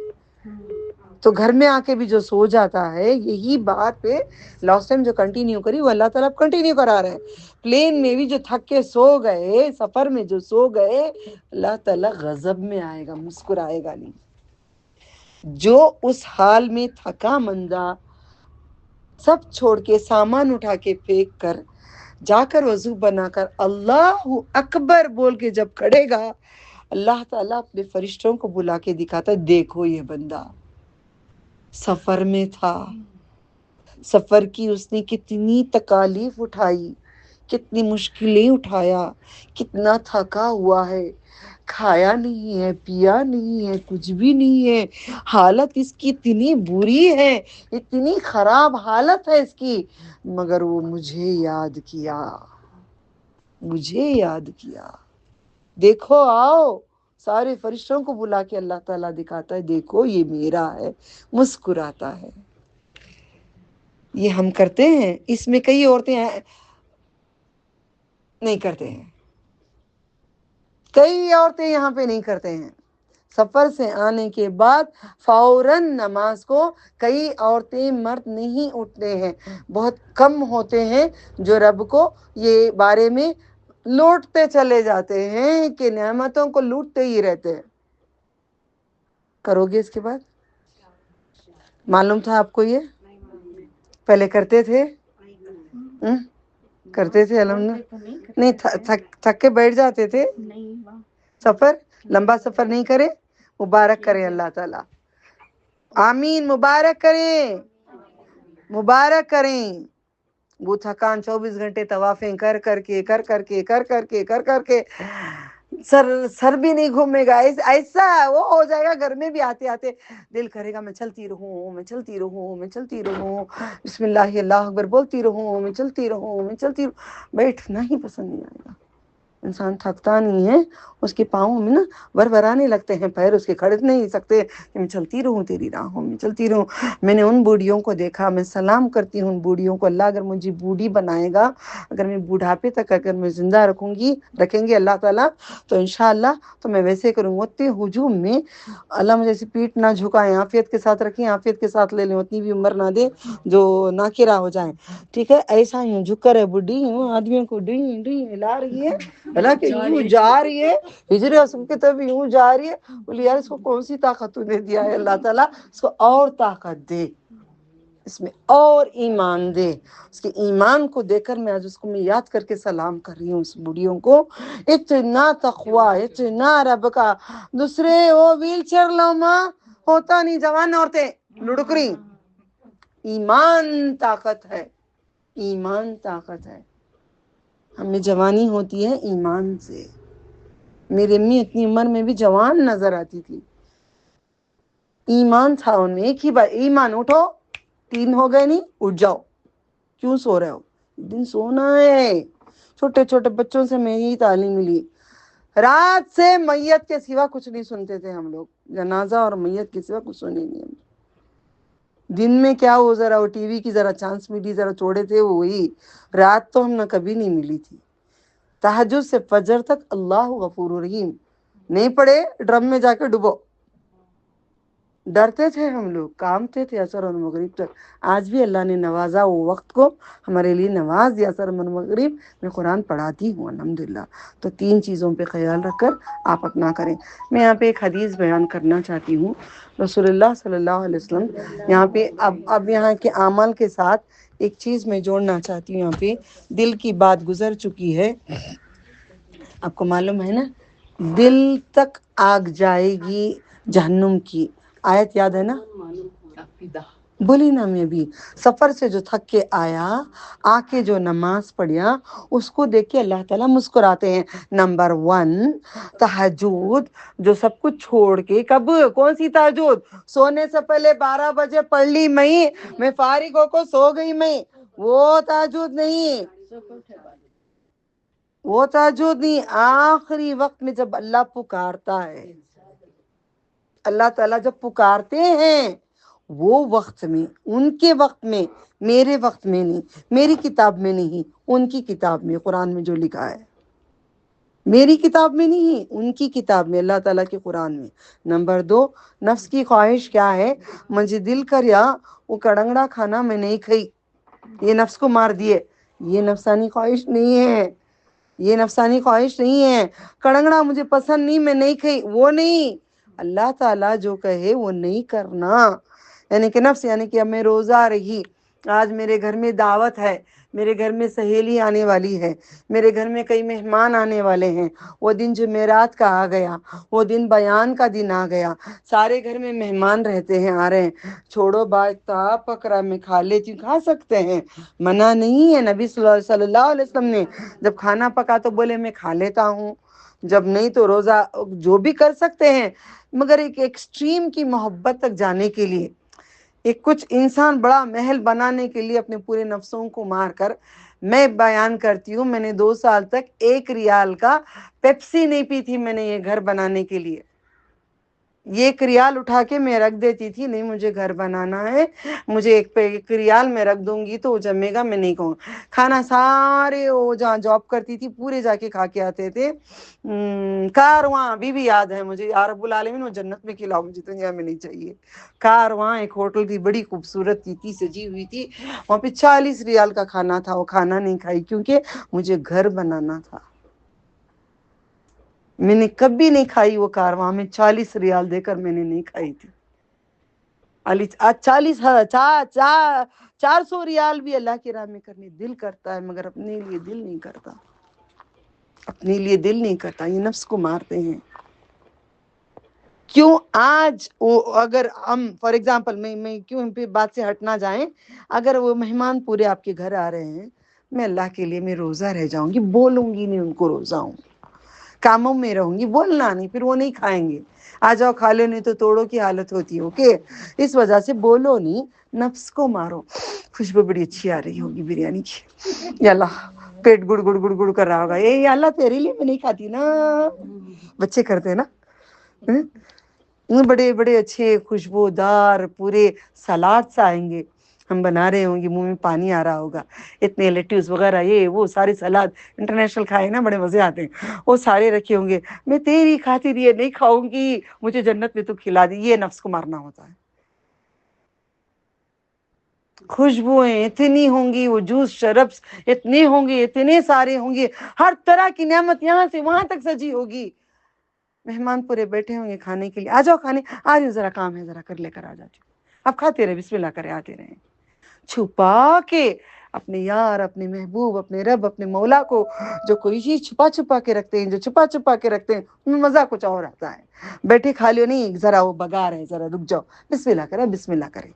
تو گھر میں آ کے بھی جو سو جاتا ہے، یہی بات پہ لاسٹ ٹائم جو کنٹینیو کری وہ اللہ تعالیٰ کنٹینیو کرا رہے ہیں. پلین میں بھی جو تھک کے سو گئے، سفر میں جو سو گئے، اللہ تعالیٰ غضب میں آئے گا، مسکرائے گا نہیں. جو اس حال میں تھکا مندہ سب چھوڑ کے سامان اٹھا کے پھینک کر جا کر وضو بنا کر اللہ اکبر بول کے جب کھڑے گا، اللہ تعالیٰ اپنے فرشتوں کو بلا کے دکھاتا ہے، دیکھو یہ بندہ سفر میں تھا، سفر کی اس نے کتنی تکالیف اٹھائی، کتنی مشکلیں اٹھایا، کتنا تھکا ہوا ہے، کھایا نہیں ہے، پیا نہیں ہے، کچھ بھی نہیں ہے، حالت اس کی اتنی بری ہے، اتنی خراب حالت ہے اس کی، مگر وہ مجھے یاد کیا، مجھے یاد کیا. دیکھو آؤ، سارے فرشتوں کو بلا کے اللہ تعالیٰ دکھاتا ہے، دیکھو یہ میرا ہے، مسکراتا ہے. یہ ہم کرتے ہیں، اس میں کئی عورتیں نہیں کرتے ہیں، کئی عورتیں یہاں پہ نہیں کرتے ہیں. سفر سے آنے کے بعد فوراً نماز کو کئی عورتیں مرد نہیں اٹھتے ہیں، بہت کم ہوتے ہیں جو رب کو یہ بارے میں لوٹتے چلے جاتے ہیں کہ نعمتوں کو لوٹتے ہی رہتے ہیں. کرو گے اس کے بعد؟ معلوم تھا آپ کو یہ؟ پہلے کرتے تھے؟ کرتے تھے الحمد نہیں تھک کے بیٹھ جاتے تھے. سفر لمبا سفر نہیں کرے، مبارک کرے اللہ تعالیٰ، آمین، مبارک کریں، مبارک کریں. وہ تھکان 24 گھنٹے طوافیں کر کر کے سر بھی نہیں گھومے گا، ایسا وہ ہو جائے گا. گھر میں بھی آتے آتے دل کرے گا میں چلتی رہوں، میں چلتی رہوں، میں چلتی رہوں، بسم اللہ اللہ اکبر بولتی رہوں، میں چلتی رہوں، میں چلتی رہوں. بیٹھنا ہی پسند نہیں آئے گا. انسان تھکتا نہیں ہے، اس کے پاؤں میں نا ورآنے لگتے ہیں، پیر اس کے کھڑ نہیں سکتے کہ میں چلتی رہوں تیری راہوں میں، چلتی رہوں. میں نے ان بوڑھیوں کو دیکھا، میں سلام کرتی ہوں ان بوڑھیوں کو. اللہ اگر مجھے بوڑھی بنائے گا، اگر میں بوڑھاپے تک اگر میں زندہ رکھیں گے اللہ تعالیٰ، تو انشاءاللہ تو میں ویسے کروں گا. اتنے ہجوم میں اللہ مجھے ایسی پیٹ نہ جھکائیں، عافیت کے ساتھ رکھیں، عافیت کے ساتھ لے لیں، اتنی بھی عمر نہ دے جو ناکرہ ہو جائیں. ٹھیک ہے، ایسا ہی جھک کر ہے بڈھی ہوں، آدمیوں کو ڈیں ڈیں ہلا رہی ہے، حالانکہ یوں جا رہی ہے ہجر رسم کی طرف، یوں جا رہی ہے. بولی یار اس کو کون سی طاقت تو نے دیا ہے اللہ تعالیٰ، اس کو اور طاقت دے، اس میں اور ایمان دے. اس کے ایمان کو دے کر میں آج اس کو میں یاد کر کے سلام کر رہی ہوں اس بوڑھیوں کو. اتنا تقوی، اتنا رب کا. دوسرے وہ ویل چیئر لو ماں ہوتا نہیں، جوان عورتیں لڑک رہی. ایمان طاقت ہے، ایمان طاقت ہے. ہمیں جوانی ہوتی ہے ایمان سے. میری امی اتنی عمر میں بھی جوان نظر آتی تھی، ایمان تھا ان میں. ایک ہی بار ایمان، اٹھو 3 ہو گئے نہیں، اٹھ جاؤ، کیوں سو رہے ہو، دن سونا ہے. چھوٹے چھوٹے بچوں سے میں یہی تعلیم ملی. رات سے میت کے سوا کچھ نہیں سنتے تھے ہم لوگ، جنازہ اور میت کے سوا کچھ سنے نہیں ہم. دن میں کیا وہ ذرا وہ ٹی وی کی ذرا چانس ملی، ذرا چھوڑے تھے وہی. رات تو ہم نے کبھی نہیں ملی تھی. تہجد سے فجر تک اللہ غفور رحیم نہیں پڑے، ڈرم میں جا کے ڈبو. ڈرتے تھے ہم لوگ، کامتے تھے عصر اور مغرب تک. آج بھی اللہ نے نوازا وہ وقت کو ہمارے لیے نواز دیا. عصر اور مغرب میں قرآن پڑھاتی ہوں الحمدللہ. تو 3 چیزوں پہ خیال رکھ کر آپ اپنا کریں. میں یہاں پہ ایک حدیث بیان کرنا چاہتی ہوں. رسول اللہ صلی اللہ علیہ وسلم یہاں پہ اب یہاں کے اعمال کے ساتھ ایک چیز میں جوڑنا چاہتی ہوں. یہاں پہ دل کی بات گزر چکی ہے، آپ کو معلوم ہے نا، دل تک آگ جائے گی جہنم کی. آیت یاد ہے نا، بولی نا میں بھی سفر سے جو تھک کے آیا آ کے جو نماز پڑھیا اس کو دیکھ کے اللہ تعالیٰ مسکراتے ہیں۔ نمبر 1 تہجد جو سب کچھ چھوڑ کے، کب کون سی تہجد؟ سونے سے پہلے 12 بجے پڑھ لی میں فارغ ہو کو سو گئی وہ تہجد نہیں، وہ تہجد نہیں۔ آخری وقت میں جب اللہ پکارتا ہے، اللہ تعالیٰ جب پکارتے ہیں وہ وقت میں، ان کے وقت میں، میرے وقت میں نہیں، میری کتاب میں نہیں، ان کی کتاب میں، قرآن میں جو لکھا ہے، میری کتاب میں نہیں، ان کی کتاب میں، اللہ تعالیٰ کے قرآن میں۔ نمبر 2 نفس کی خواہش کیا ہے؟ مجھے دل کریا وہ کڑنگڑا کھانا میں نہیں کھائی، یہ نفس کو مار دیے، یہ نفسانی خواہش نہیں ہے، یہ نفسانی خواہش نہیں ہے۔ کڑنگڑا مجھے پسند نہیں، میں نہیں کھائی، وہ نہیں، اللہ تعالیٰ جو کہے وہ نہیں کرنا۔ یعنی کہ نفس، یعنی کہ اب میں روزہ رہی، آج میرے گھر میں دعوت ہے، میرے گھر میں سہیلی آنے والی ہے، میرے گھر میں کئی مہمان آنے والے ہیں، وہ دن جمعرات کا آ گیا، وہ دن بیان کا دن آ گیا، سارے گھر میں مہمان رہتے ہیں، آ رہے ہیں، چھوڑو بات تا پکڑا میں کھا لیتی ہوں، کھا سکتے ہیں، منع نہیں ہے۔ نبی صلی اللہ علیہ وسلم نے جب کھانا پکا تو بولے میں کھا لیتا ہوں، جب نہیں تو روزہ، جو بھی کر سکتے ہیں، مگر ایک ایکسٹریم کی محبت تک جانے کے لیے، ایک کچھ انسان بڑا محل بنانے کے لیے اپنے پورے نفسوں کو مار کر، میں بیان کرتی ہوں میں نے 2 سال تک 1 ریال کا پیپسی نہیں پی تھی، میں نے یہ گھر بنانے کے لیے، یہ 1 ریال اٹھا کے میں رکھ دیتی تھی، نہیں مجھے گھر بنانا ہے، مجھے 1 ریال میں رکھ دوں گی تو وہ جمے گا، میں نہیں کہوں کھانا، سارے وہ جہاں جاب کرتی تھی پورے جا کے کھا کے آتے تھے۔ کارواں ابھی بھی یاد ہے مجھے، یا رب العالمین وہ جنت میں کھلاؤ، مجھے دنیا میں نہیں چاہیے۔ کارواں ایک ہوٹل تھی، بڑی خوبصورت تھی، سجی ہوئی تھی، وہاں پہ 40 ریال کا کھانا تھا، وہ کھانا نہیں کھائی کیونکہ مجھے گھر بنانا تھا۔ میں نے کبھی نہیں کھائی وہ کارواں میں، 40 ریال دے کر میں نے نہیں کھائی تھی۔ 400 ریال بھی اللہ کی راہ میں کرنے دل کرتا ہے، مگر اپنے لیے دل نہیں کرتا، اپنے لیے دل نہیں کرتا، یہ نفس کو مارتے ہیں۔ کیوں آج اگر ہم فار ایگزامپل میں کیوں ان پہ بات سے ہٹ نہ جائیں، اگر وہ مہمان پورے آپ کے گھر آ رہے ہیں، میں اللہ کے لیے میں روزہ رہ جاؤں گی، بولوں گی نہیں ان کو روزہ ہوں، کاموں میں رہوں گی، بولنا نہیں، پھر وہ نہیں کھائیں گے، آ جاؤ کھا لو نہیں تو توڑوں کی حالت ہوتی ہے، اوکے، اس وجہ سے بولو نہیں، نفس کو مارو۔ خوشبو بڑی اچھی آ رہی ہوگی بریانی کی، یا اللہ پیٹ گڑ گڑ گڑ گڑ کر رہا ہوگا، یا اللہ تیرے لیے میں نہیں کھاتی نا، بچے کرتے ہیں نا، بڑے بڑے اچھے خوشبودار پورے سلاد آئیں گے، ہم بنا رہے ہوں گے، منہ میں پانی آ رہا ہوگا، اتنے لیٹس وغیرہ یہ وہ سارے سلاد انٹرنیشنل کھائے نا، بڑے مزے آتے ہیں، وہ سارے رکھے ہوں گے، میں تیری خاطر یہ نہیں کھاؤں گی، مجھے جنت میں تو کھلا دی، یہ نفس کو مارنا ہوتا ہے۔ خوشبوئیں اتنی ہوں گی، وہ جوس شربس اتنے ہوں گے، اتنے سارے ہوں گے، ہر طرح کی نعمت یہاں سے وہاں تک سجی ہوگی، مہمان پورے بیٹھے ہوں گے کھانے کے لیے، آ جاؤ کھانے، آ رہی ہوں، ذرا کام ہے، ذرا کر لے کر آ جاتی ہوں، اب کھاتے رہے، بسم اللہ کرے آتے رہے، چھپا کے اپنے یار، اپنے محبوب، اپنے رب، اپنے مولا کو جو کوئی چیز چھپا چھپا کے رکھتے ہیں، جو چھپا چھپا کے رکھتے ہیں، ان میں مزہ کچھ اور آتا ہے۔ بیٹھے کھا لیو نہیں، ذرا وہ بگا رہے، ذرا رک جاؤ، بسم اللہ کرے، بسم اللہ کرے،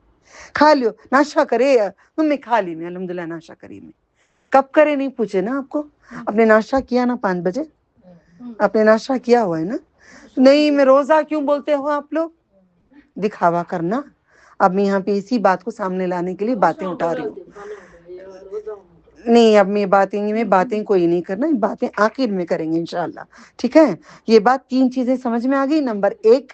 کھا لیو، ناشتہ کرے، تم نے کھا لی، میں الحمدللہ ناشتہ کری، میں کب کرے نہیں پوچھے نا آپ کو، اپنے ناشتہ کیا نا 5 بجے، اپنے ناشتہ کیا ہوا ہے نا، نہیں میں روزہ کیوں بولتے ہو آپ لوگ، دکھاوا کرنا۔ اب میں یہاں پہ اسی بات کو سامنے لانے کے لیے باتیں اٹھا رہی ہوں، نہیں اب میں باتیں کوئی نہیں کرنا، باتیں آخر میں کریں گے انشاءاللہ، ٹھیک ہے۔ یہ بات 3 چیزیں سمجھ میں آ گئی۔ نمبر 1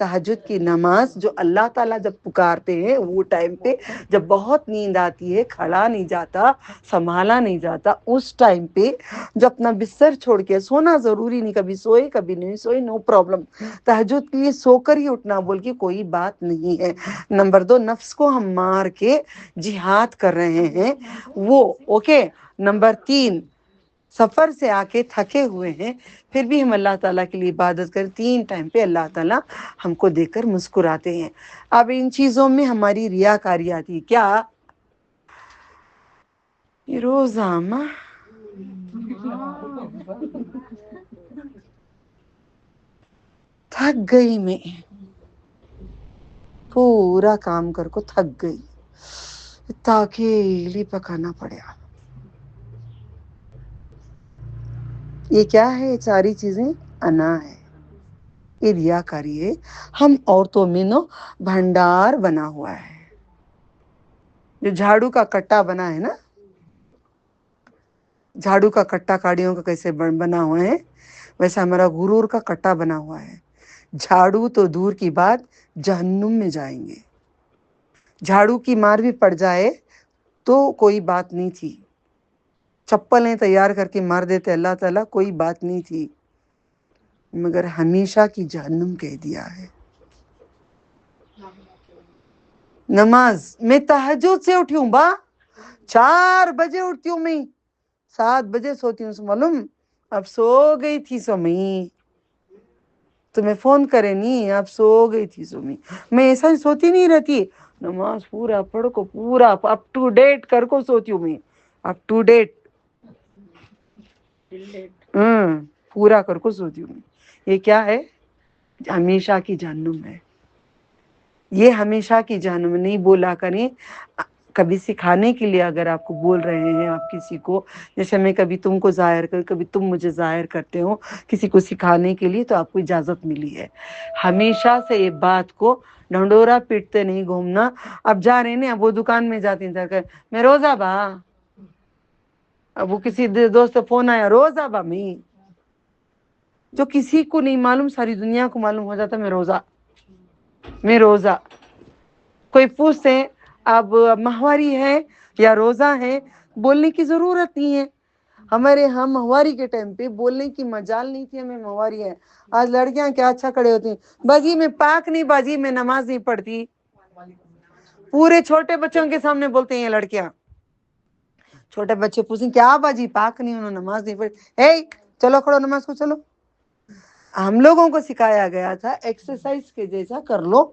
تہجد کی نماز، جو اللہ تعالیٰ جب پکارتے ہیں وہ ٹائم پہ جب بہت نیند آتی ہے، کھڑا نہیں جاتا، سنبھالا نہیں جاتا، اس ٹائم پہ جو اپنا بستر چھوڑ کے، سونا ضروری نہیں، کبھی سوئے کبھی نہیں سوئے، نو پرابلم، تہجد کے لیے سو کر ہی اٹھنا بول کے کوئی بات نہیں ہے۔ نمبر 2 نفس کو ہم مار کے جہاد کر رہے ہیں، وہ اوکے۔ نمبر 3 سفر سے آ کے تھکے ہوئے ہیں، پھر بھی ہم اللہ تعالیٰ کے لیے عبادت کریں، 3 ٹائم پہ اللہ تعالیٰ ہم کو دیکھ کر مسکراتے ہیں۔ اب ان چیزوں میں ہماری ریاکاری آتی ہے، کیا یہ روزانہ تھک گئی میں، پورا کام کر کو تھک گئی، اکیلی پکانا پڑا۔ یہ کیا ہے؟ یہ ساری چیزیں انا ہے، یہ ریاکاری ہے۔ ہم عورتوں میں نو بھنڈار بنا ہوا ہے، جو جھاڑو کا کٹا بنا ہے نا، جھاڑو کا کٹا کاڑیوں کا کیسے بنا ہوا ہے، ویسا ہمارا غرور کا کٹا بنا ہوا ہے۔ جھاڑو تو دور کی بات، جہنم میں جائیں گے۔ جھاڑو کی مار بھی پڑ جائے تو کوئی بات نہیں تھی، چپلیں تیار کر کے مار دیتے اللہ تعالیٰ، کوئی بات نہیں تھی، مگر ہمیشہ کی جہنم کہہ دیا ہے۔ نماز میں تہجد سے اٹھی ہوں، 4 بجے اٹھتی ہوں میں، 7 بجے سوتی ہوں، معلوم اب سو گئی تھی سو میں، تمہیں فون کرے نہیں، اب سو گئی تھی سو میں ایسا ہی سوتی نہیں رہتی، نماز پورا پڑھ کو پورا اپ ٹو ڈیٹ کر کو سوتی ہوں میں، اپ ٹو ڈیٹ پورا کر کو سوتی ہوں۔ یہ کیا ہے؟ ہمیشہ کی جہنم ہے، یہ ہمیشہ کی جہنم نہیں بولا کریں۔ کبھی سکھانے کے لیے اگر آپ کو بول رہے ہیں آپ کسی کو، جیسے میں کبھی تم کو ظاہر کر، کبھی تم مجھے ظاہر کرتے ہو کسی کو سکھانے کے لیے، تو آپ کو اجازت ملی ہے۔ ہمیشہ سے یہ بات کو ڈھنڈورا پیٹتے نہیں گھومنا۔ اب جا رہے ہیں، اب وہ دکان میں جاتی ہیں، میں روزہ با، اب وہ کسی دوست سے فون آیا، روزہ با جو کسی کو نہیں معلوم، ساری دنیا کو معلوم ہو جاتا میں روزہ۔ کوئی پوچھتے ہیں اب ماہواری ہے یا روزہ ہے، بولنے کی ضرورت نہیں ہے۔ ہمارے ہاں ماہواری کے ٹائم پہ بولنے کی مجال نہیں تھی، ہمیں ماہواری ہے۔ آج لڑکیاں کیا اچھا کھڑے ہوتی ہیں، باجی میں پاک نہیں، باجی میں نماز نہیں پڑھتی، پورے چھوٹے بچوں کے سامنے بولتے ہیں یہ لڑکیاں۔ چھوٹے بچے پوچھیں کیا باجی پاک نہیں، انہوں نماز نہیں پڑھی، چلو کھڑو نماز کو چلو۔ ہم لوگوں کو سکھایا گیا تھا ایکسرسائز کے جیسا کر لو،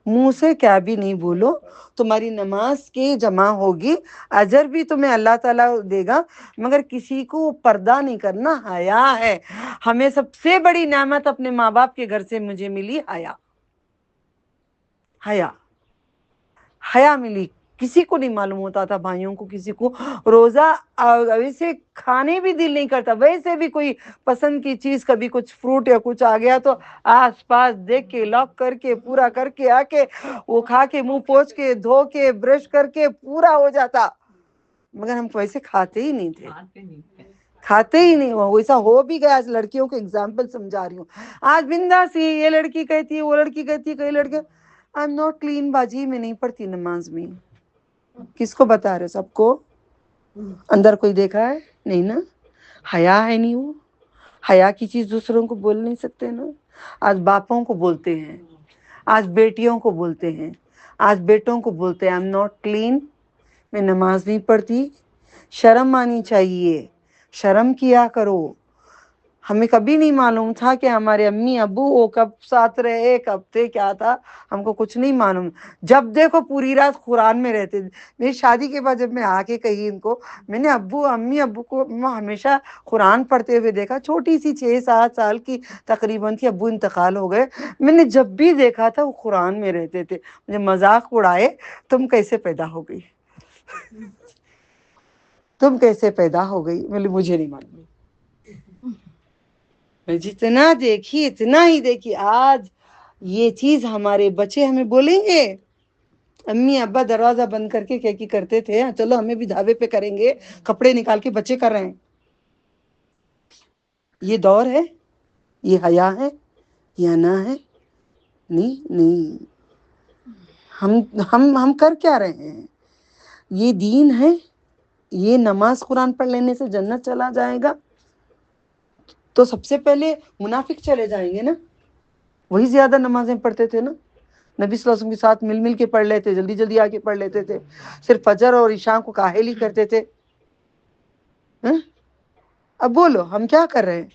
منہ سے کیا بھی نہیں بولو، تمہاری نماز کی جمع ہوگی، اجر بھی تمہیں اللہ تعالیٰ دے گا، مگر کسی کو پردہ نہیں کرنا۔ حیا ہے، ہمیں سب سے بڑی نعمت اپنے ماں باپ کے گھر سے مجھے ملی، حیا ملی۔ کسی کو نہیں معلوم ہوتا تھا، بھائیوں کو کسی کو روزہ ویسے کھانے بھی دل نہیں کرتا، ویسے بھی کوئی پسند کی چیز، کبھی کچھ فروٹ یا کچھ آ گیا تو آس پاس دیکھ کے لاک کر کے پورا کر کے آ کے وہ کھا کے منہ پوچھ کے دھو کے برش کر کے پورا ہو جاتا، مگر ہم کو ایسے کھاتے ہی نہیں تھے، کھاتے ہی نہیں۔ ویسا ہو بھی گیا، آج لڑکیوں کو اگزامپل سمجھا رہی ہوں، آج بنداس ہی یہ لڑکی کہتی ہے، وہ لڑکی کہتی ہے، کئی لڑکے I'm not clean باجی، میں نہیں پڑھتی نماز میں۔ کس کو بتا رہے؟ سب کو؟ اندر کوئی دیکھا ہے؟ نہیں نا، حیا ہے نہیں، وہ حیا کی چیز دوسروں کو بول نہیں سکتے نا۔ آج باپوں کو بولتے ہیں، آج بیٹیوں کو بولتے ہیں، آج بیٹوں کو بولتے ہیں I'm not clean، میں نماز نہیں پڑھتی۔ شرم آنی چاہیے، شرم کیا کرو۔ ہمیں کبھی نہیں معلوم تھا کہ ہمارے امی ابو وہ کب ساتھ رہے، کب تھے، کیا تھا، ہم کو کچھ نہیں معلوم۔ جب دیکھو پوری رات قرآن میں رہتے۔ میری شادی کے بعد جب میں آ کے کہی ان کو، میں نے امی ابو کو ہمیشہ قرآن پڑھتے ہوئے دیکھا، چھوٹی سی 6-7 سال کی تقریباً تھی، ابو انتقال ہو گئے، میں نے جب بھی دیکھا تھا وہ قرآن میں رہتے تھے۔ مجھے مذاق اڑائے، تم کیسے پیدا ہو گئی، تم کیسے پیدا ہو گئی؟ مجھے نہیں معلوم، میں جتنا دیکھی اتنا ہی دیکھی۔ آج یہ چیز ہمارے بچے ہمیں بولیں گے، امی ابا دروازہ بند کر کے کیا کی کرتے تھے، چلو ہمیں بھی دھابے پہ کریں گے، کپڑے نکال کے بچے کر رہے ہیں۔ یہ دور ہے، یہ حیا ہے، یہ انا ہے؟ نہیں، ہم کر کیا رہے ہیں؟ یہ دین ہے، یہ نماز قرآن پڑھ لینے سے جنت چلا جائے گا؟ تو سب سے پہلے منافق چلے جائیں گے نا، وہی زیادہ نمازیں پڑھتے تھے نا، نبی صلی اللہ علیہ وسلم کے ساتھ مل مل کے پڑھ لیتے، جلدی جلدی آ کے پڑھ لیتے تھے، صرف فجر اور عشاء کو کاہل ہی کرتے تھے۔ اب بولو ہم کیا کر رہے ہیں؟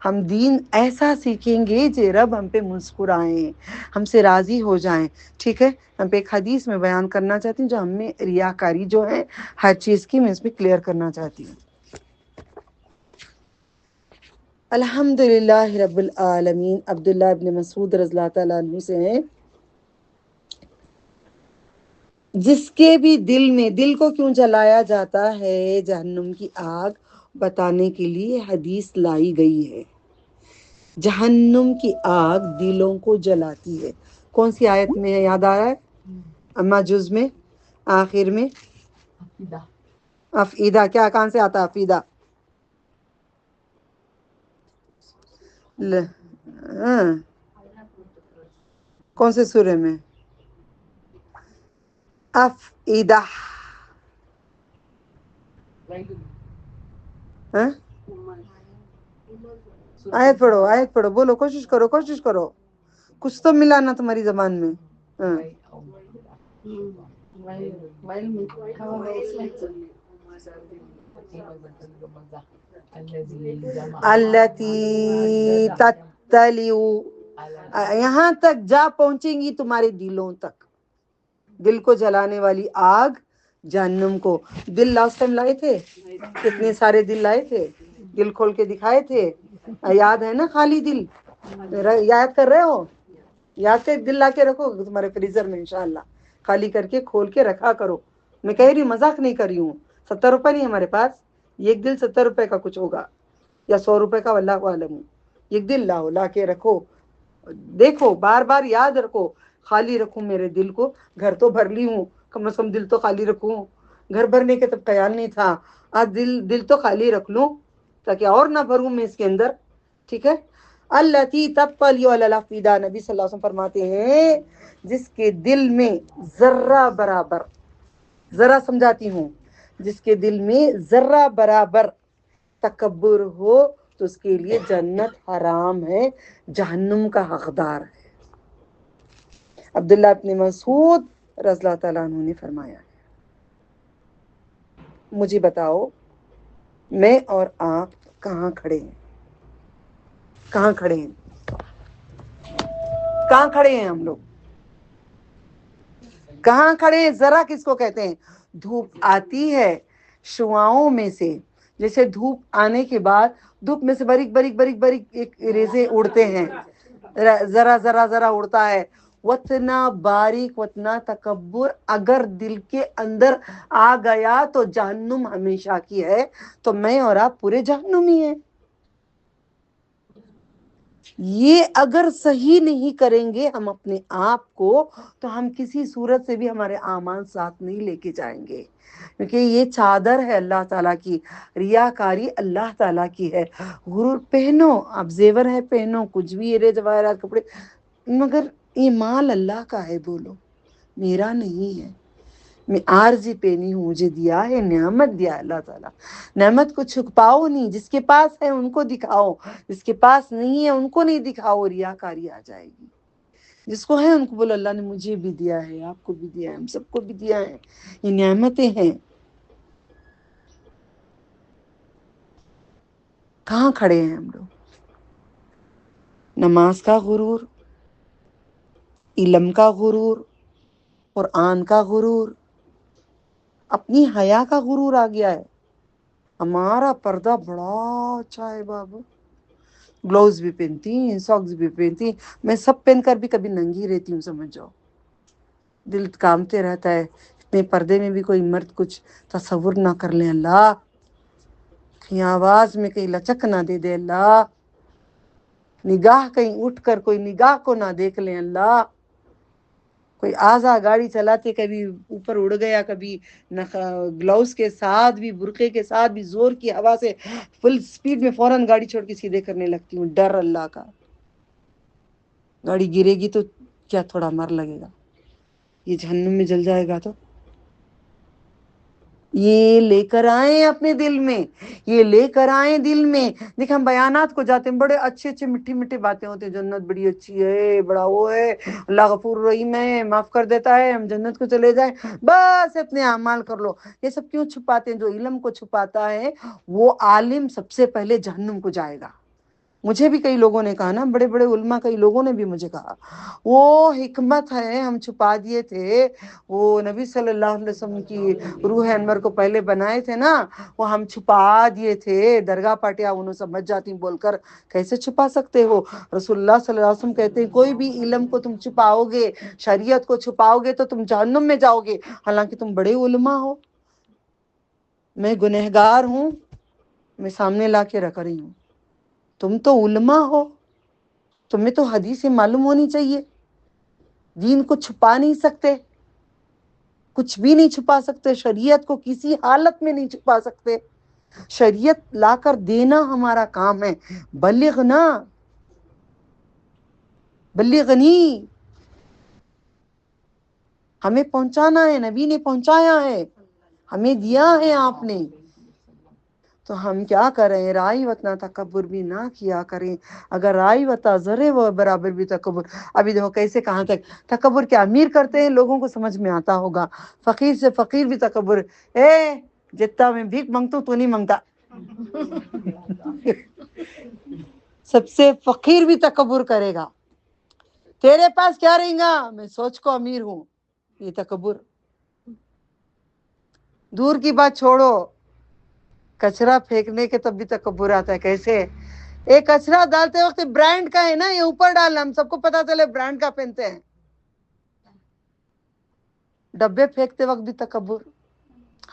ہم دین ایسا سیکھیں گے کہ رب ہم پہ مسکرائیں، ہم سے راضی ہو جائیں، ٹھیک ہے؟ ہم پہ ایک حدیث میں بیان کرنا چاہتی ہوں جو ہم میں ریاکاری جو ہے ہر چیز کی، میں اس میں کلیئر کرنا چاہتی ہوں۔ الحمدللہ رب العالمین۔ عبداللہ ابن مسعود رضی اللہ تعالیٰ عنہ سے ہیں جس کے بھی دل میں، دل کو کیوں جلایا جاتا ہے جہنم کی آگ بتانے کے لیے حدیث لائی گئی ہے۔ جہنم کی آگ دلوں کو جلاتی ہے۔ کون سی آیت میں ہے، یاد آ رہا ہے؟ اما جز میں آخر میں افیدہ، کیا کہاں سے آتا ہے افیدہ؟ ہاں، کون سے سورے میں؟ افیدہ، ہاں؟ آیت پڑھو، بولو، کوشش کرو کچھ تو ملا نا تمہاری زبان میں۔ ہاں، التی تطلع، یہاں تک جا پہنچیں گی تمہارے دلوں تک، دل کو جلانے والی آگ جہنم کو۔ دل لاسٹ ٹائم لائے تھے، کتنے سارے دل لائے تھے، دل کھول کے دکھائے تھے، یاد ہے نا؟ خالی دل یاد کر رہے ہو؟ یاد سے دل لا کے رکھو تمہارے فریزر میں، انشاءاللہ خالی کر کے کھول کے رکھا کرو۔ میں کہہ رہی ہوں، مذاق نہیں کر رہی ہوں۔ 70 روپے نہیں ہمارے پاس، ایک دل 70 روپے کا کچھ ہوگا یا 100 روپے کا، واللہ عالم۔ ایک دل لاؤ، لا کے رکھو، دیکھو بار بار یاد رکھو، خالی رکھوں میرے دل کو، گھر تو بھر لی ہوں، کم از کم دل تو خالی رکھوں۔ گھر بھرنے کے تب خیال نہیں تھا، آج دل تو خالی رکھ لوں تاکہ اور نہ بھروں میں اس کے اندر، ٹھیک ہے؟ التی تطلع علی الافئدہ، نبی صلی اللہ علیہ وسلم فرماتے ہیں جس کے دل میں ذرہ برابر، ذرا سمجھاتی ہوں، جس کے دل میں ذرہ برابر تکبر ہو تو اس کے لیے جنت حرام ہے، جہنم کا حقدار ہے۔ عبداللہ ابن مسعود رضی اللہ تعالیٰ عنہ نے فرمایا، مجھے بتاؤ میں اور آپ کہاں کھڑے ہیں؟ کہاں کھڑے ہیں؟ کہاں کھڑے ہیں ہم لوگ؟ کہاں کھڑے ہیں؟ ذرا کس کو کہتے ہیں؟ دھوپ آتی ہے شعاؤں میں سے، جیسے دھوپ آنے کے بعد دھوپ میں سے باریک باریک باریک باریک ایک ریزے اڑتے ہیں، ذرا ذرا ذرا اڑتا ہے، وتنا باریک وتنا تکبر اگر دل کے اندر آ گیا تو جہنم ہمیشہ کی ہے۔ تو میں اور آپ پورے جہنمی ہیں۔ یہ اگر صحیح نہیں کریں گے ہم اپنے آپ کو تو ہم کسی صورت سے بھی ہمارے اعمال ساتھ نہیں لے کے جائیں گے، کیونکہ یہ چادر ہے اللہ تعالیٰ کی، ریاکاری اللہ تعالیٰ کی ہے۔ غرور پہنو، اب زیور ہے پہنو، کچھ بھی ہیرے جواہرات کپڑے، مگر یہ مال اللہ کا ہے، بولو میرا نہیں ہے۔ میں عارضی پہنی ہوں، مجھے دیا ہے، نعمت دیا ہے اللہ تعالیٰ۔ نعمت کو چھپاؤ نہیں، جس کے پاس ہے ان کو دکھاؤ، جس کے پاس نہیں ہے ان کو نہیں دکھاؤ، ریاکاری آ جائے گی۔ جس کو ہے ان کو بولو اللہ نے مجھے بھی دیا ہے، آپ کو بھی دیا ہے، ہم سب کو بھی دیا ہے، یہ نعمتیں ہیں۔ کہاں کھڑے ہیں ہم لوگ؟ نماز کا غرور، علم کا غرور، قرآن کا غرور، اپنی حیا کا غرور آ گیا ہے۔ ہمارا پردہ بڑا اچھا ہے بابو، گلوز بھی پہنتی ہیں، ساکس بھی پہنتی ہیں، میں سب پہن کر بھی کبھی ننگی رہتی ہوں، سمجھ جاؤ۔ دل کامتے رہتا ہے اتنے پردے میں بھی کوئی مرد کچھ تصور نہ کر لیں، اللہ کہیں آواز میں کہیں لچک نہ دے دے، اللہ نگاہ کہیں اٹھ کر کوئی نگاہ کو نہ دیکھ لیں، اللہ کوئی آزا گاڑی چلاتے کبھی اوپر اڑ گیا، کبھی گلوز کے ساتھ بھی، برقعے کے ساتھ بھی، زور کی ہوا سے فل سپیڈ میں فوراً گاڑی چھوڑ کے سیدھے کرنے لگتی ہوں، ڈر اللہ کا۔ گاڑی گرے گی تو کیا تھوڑا مر لگے گا؟ یہ جہنم میں جل جائے گا تو یہ لے کر آئیں اپنے دل میں، یہ لے کر آئیں دل میں۔ دیکھ ہم بیانات کو جاتے ہیں، بڑے اچھے اچھے میٹھی میٹھی باتیں ہوتے ہیں، جنت بڑی اچھی ہے، بڑا وہ ہے، اللہ غفور رحیم ہے، معاف کر دیتا ہے، ہم جنت کو چلے جائیں، بس اپنے اعمال کر لو۔ یہ سب کیوں چھپاتے ہیں؟ جو علم کو چھپاتا ہے وہ عالم سب سے پہلے جہنم کو جائے گا، مجھے بھی کئی لوگوں نے کہا نا، بڑے بڑے علماء کئی لوگوں نے بھی مجھے کہا وہ حکمت ہے ہم چھپا دیے تھے، وہ نبی صلی اللہ علیہ وسلم کی روح انور کو پہلے بنائے تھے نا، وہ ہم چھپا دیے تھے، درگاہ پاٹیا انہوں سمجھ جاتی بول کر کیسے چھپا سکتے ہو؟ رسول اللہ صلی اللہ علیہ وسلم کہتے ہیں کوئی بھی علم کو تم چھپاؤ گے، شریعت کو چھپاؤ گے تو تم جہنم میں جاؤ گے، حالانکہ تم بڑے علماء ہو۔ میں گنہگار ہوں، میں سامنے لا کے رکھ رہی ہوں، تم تو علماء ہو، تمہیں تو حدیث معلوم ہونی چاہیے، دین کو چھپا نہیں سکتے، کچھ بھی نہیں چھپا سکتے، شریعت کو کسی حالت میں نہیں چھپا سکتے، شریعت لا کر دینا ہمارا کام ہے، بلغنا بلغنی، ہمیں پہنچانا ہے، نبی نے پہنچایا ہے، ہمیں دیا ہے آپ نے، تو ہم کیا کریں؟ رائی وطنا تکبر بھی نہ کیا کریں، اگر رائی وطا ذرے وہ برابر بھی تکبر، ابھی دیکھو کیسے کہاں تک تکبر کیا امیر کرتے ہیں، لوگوں کو سمجھ میں آتا ہوگا، فقیر سے فقیر بھی تکبر، جتنا میں بھیک مانگتا ہوں تو نہیں مانگتا، سب سے فقیر بھی تکبر کرے گا، تیرے پاس کیا رہیں گا، میں سوچ کو امیر ہوں، یہ تکبر۔ دور کی بات چھوڑو، کچرا پھینکنے کے تب بھی تکبر آتا ہے، کیسے؟ ایک کچرا ڈالتے وقت برانڈ کا ہے نا، یہ اوپر ڈالنا، ہم سب کو پتا چلے برانڈ کا پہنتے ہیں، ڈبے پھینکتے وقت بھی تکبر۔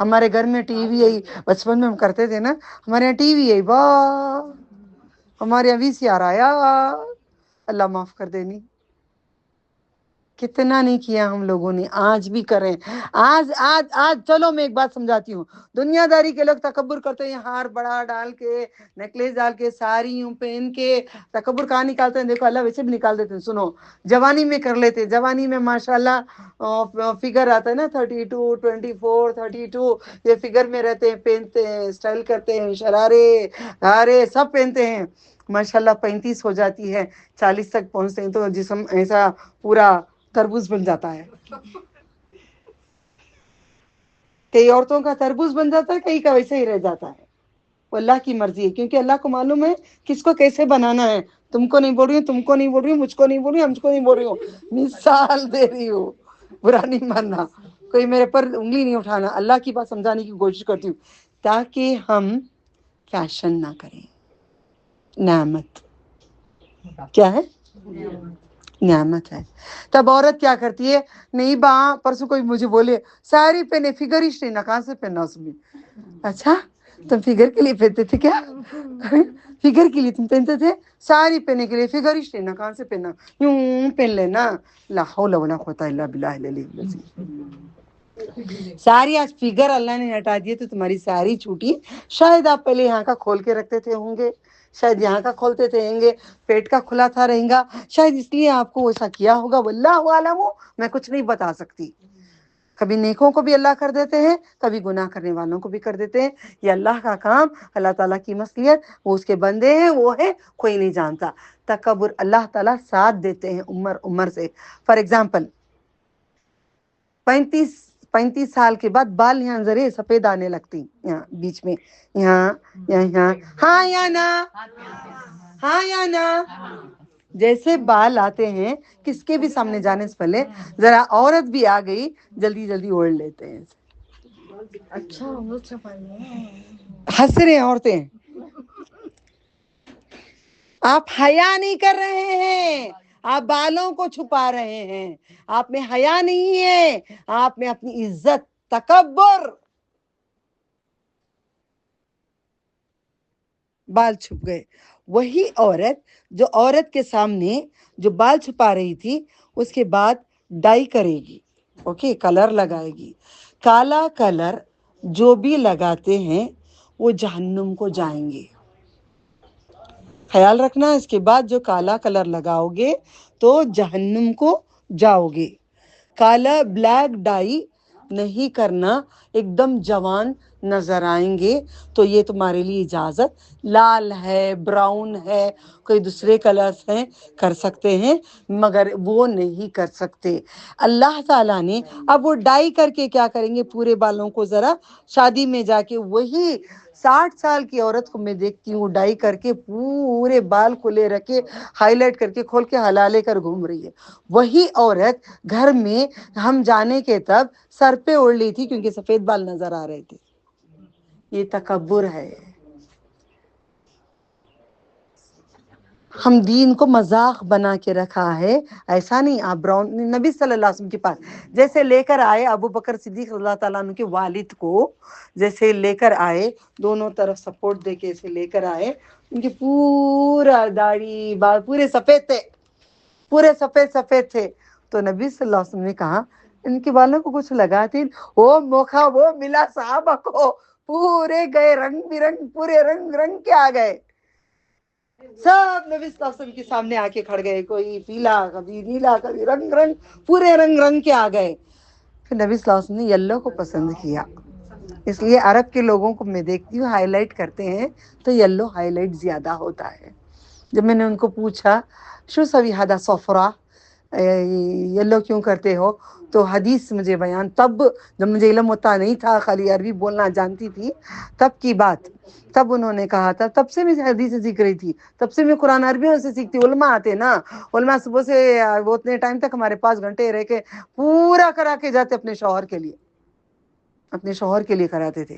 ہمارے گھر میں ٹی وی ہے، بچپن میں ہم کرتے تھے نا، ہمارے یہاں ٹی وی ہے، واہ ہمارے یہاں وی سی آر آیا، اللہ معاف کر دینی، کتنا نہیں کیا ہم لوگوں نے، آج بھی کریں، آج آج آج چلو میں ایک بات سمجھاتی ہوں، دنیا داری کے لوگ تکبر کرتے ہیں، ہار بڑا ڈال کے، نیکلیس ڈال کے، ساری یوں پہن کے، تکبر کہاں نکالتے ہیں؟ دیکھو اللہ ویسے بھی نکال دیتے ہیں، سنو جوانی میں کر لیتے، جوانی میں ماشاءاللہ فگر آتا ہے نا 32 24 32، یہ فگر میں رہتے ہیں، پہنتے ہیں، اسٹائل کرتے ہیں، شرارے ہارے سب پہنتے ہیں، ماشاءاللہ 35 ہو جاتی ہے، 40 تک پہنچتے ہیں تو جسم ایسا پورا تربوز بن جاتا ہے، کئی عورتوں کا تربوز بن جاتا ہے، کئی کا ویسے ہی رہ جاتا ہے، وہ اللہ کی مرضی ہے، کیونکہ اللہ کو معلوم ہے کس کو کیسے بنانا ہے، تم کو نہیں بول رہی ہوں، تم کو نہیں بول رہی ہوں، مجھ کو نہیں بول رہی ہوں، ہم کو نہیں بول رہی ہوں، مثال دے رہی ہوں، برا نہیں ماننا، کوئی میرے پر انگلی نہیں اٹھانا، اللہ کی بات سمجھانے کی کوشش کرتی ہوں تاکہ ہم فیشن نہ کریں۔ نعمت کیا ہے؟ نعمت ہے۔ تب عورت کیا کرتی ہے؟ نہیں پرسوں کوئی مجھے بولے ساری پہنے، فگرسٹ ہے نا، کہاں سے پہننا اس میں؟ اچھا تم فگر کے لیے پہنتے تھے کیا؟ فگر کے لیے تم پہنتے تھے؟ ساری پہننے کے لیے فگرسٹ ہے نا، کہاں سے پہننا؟ یوں پہن لینا، لا حول ولا قوت الا باللہ العلی العظیم۔ ساری آج فگر اللہ نے ہٹا دیے تو تمہاری ساری چھوٹی، شاید آپ پہلے یہاں کا کھول کے رکھتے تھے ہوں گے، شاید یہاں کا کھولتے تھے ہوں گے، پیٹ کا کھلا تھا رہیں گا، شاید اس لیے آپ کو ایسا کیا ہوگا، واللہ عالم، میں کچھ نہیں بتا سکتی۔ کبھی نیکوں کو بھی اللہ کر دیتے ہیں، کبھی گناہ کرنے والوں کو بھی کر دیتے ہیں، یہ اللہ کا کام، اللہ تعالیٰ کی مصلحت، وہ اس کے بندے ہیں، وہ ہے، کوئی نہیں جانتا۔ تکبر اللہ تعالیٰ ساتھ دیتے ہیں عمر سے۔ فار ایگزامپل 35 سال کے بعد بال یہاں ذرے سفید آنے لگتی، یہاں بیچ میں، یہاں ہاں یا نا، ہاں یا نا، جیسے بال آتے ہیں کس کے بھی سامنے جانے سے پہلے ذرا عورت بھی آ گئی جلدی جلدی اوڑھ لیتے ہیں، اچھا ہنس رہے ہیں عورتیں، آپ حیا نہیں کر رہے ہیں، آپ بالوں کو چھپا رہے ہیں، آپ میں حیا نہیں ہے، آپ میں اپنی عزت، تکبر، بال چھپ گئے۔ وہی عورت جو عورت کے سامنے جو بال چھپا رہی تھی، اس کے بعد ڈائی کرے گی، اوکے، کلر لگائے گی، کالا کلر جو بھی لگاتے ہیں وہ جہنم کو جائیں گے، خیال رکھنا، اس کے بعد جو کالا کلر لگاؤ گے تو جہنم کو جاؤ گے۔ کالا بلیک ڈائی نہیں کرنا، ایک دم جوان نظر آئیں گے تو یہ تمہارے لیے اجازت، لال ہے، براؤن ہے، کوئی دوسرے کلرز ہیں، کر سکتے ہیں، مگر وہ نہیں کر سکتے۔ اللہ تعالیٰ نے اب وہ ڈائی کر کے کیا کریں گے پورے بالوں کو، ذرا شادی میں جا کے وہی 60 سال کی عورت کو میں دیکھتی ہوں ڈائی کر کے پورے بال کھلے رکھے ہائی لائٹ کر کے کھول کے ہلالے کر گھوم رہی ہے۔ وہی عورت گھر میں ہم جانے کے تب سر پہ اوڑھ لی تھی کیونکہ سفید بال نظر آ رہے تھے۔ یہ تکبر ہے۔ ہم دین کو مذاق بنا کے رکھا ہے، ایسا نہیں۔ آپ براؤن نبی صلی اللہ علیہ وسلم کے پاس جیسے لے کر آئے ابو بکر صدیق رضی اللہ تعالیٰ عنہ کے والد کو، جیسے لے کر آئے دونوں طرف سپورٹ دے کے ایسے لے کر آئے، ان کی پورا داڑھی بال پورے سفید تھے، پورے سفید سفید تھے۔ تو نبی صلی اللہ علیہ وسلم نے کہا ان کے بالوں کو کچھ لگاتے، وہ موقع وہ ملا صحابہ کو، پورے گئے رنگ برنگ، پورے رنگ رنگ کے آ گئے، سب نبی صلی اللہ علیہ وسلم کے سامنے آ کے کھڑ گئے، کوئی پیلا کبھی نیلا کبھی رنگ رنگ، پورے رنگ رنگ کے آ گئے۔ پھر نبی صلی اللہ علیہ وسلم نے یلو کو پسند کیا، اس لیے عرب کے لوگوں کو میں دیکھتی ہوں ہائی لائٹ کرتے ہیں تو یلو ہائی لائٹ زیادہ ہوتا ہے۔ جب میں نے ان کو پوچھا شو سوی ہدا صفرا، یلو کیوں کرتے ہو، تو حدیث مجھے بیان، تب جب مجھے علم ہوتا نہیں تھا، خالی عربی بولنا جانتی تھی، تب کی بات، تب انہوں نے کہا تھا، تب سے میں حدیث سیکھ رہی تھی، تب سے میں قرآن عربی سے سیکھتی۔ علماء آتے نا، علماء صبح سے وہ اتنے ٹائم تک ہمارے پاس گھنٹے رہ کے پورا کرا کے جاتے اپنے شوہر کے لیے، اپنے شوہر کے لیے کراتے تھے۔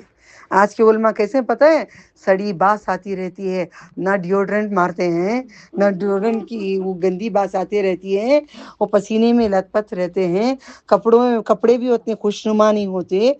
آج کے علماء کیسے پتہ ہے، سڑی بانس آتی رہتی ہے، نہ ڈیوڈرنٹ مارتے ہیں، نہ ڈیوڈرنٹ کی وہ گندی بانس آتی رہتی ہے، وہ پسینے میں لت پت رہتے ہیں، کپڑے بھی اتنے خوشنما نہیں ہوتے۔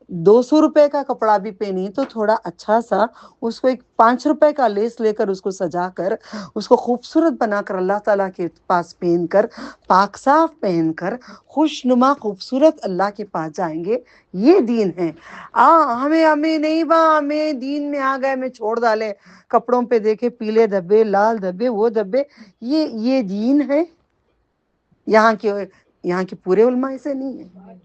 200 روپے کا کپڑا بھی پہنی تو تھوڑا اچھا سا اس کو ایک 5 روپے کا لیس لے کر اس کو سجا کر اس کو خوبصورت بنا کر اللہ تعالیٰ کے پاس پہن کر، پاک صاف پہن کر خوشنما خوبصورت اللہ کے پاس جائیں گے۔ یہ دین ہے۔ ہمیں نہیں ہمیں دین میں آ گئے میں چھوڑ ڈالے، کپڑوں پہ دیکھے پیلے دھبے، لال دھبے، وہ دھبے، یہ دین ہے؟ یہاں کے پورے علماء ایسے نہیں ہیں،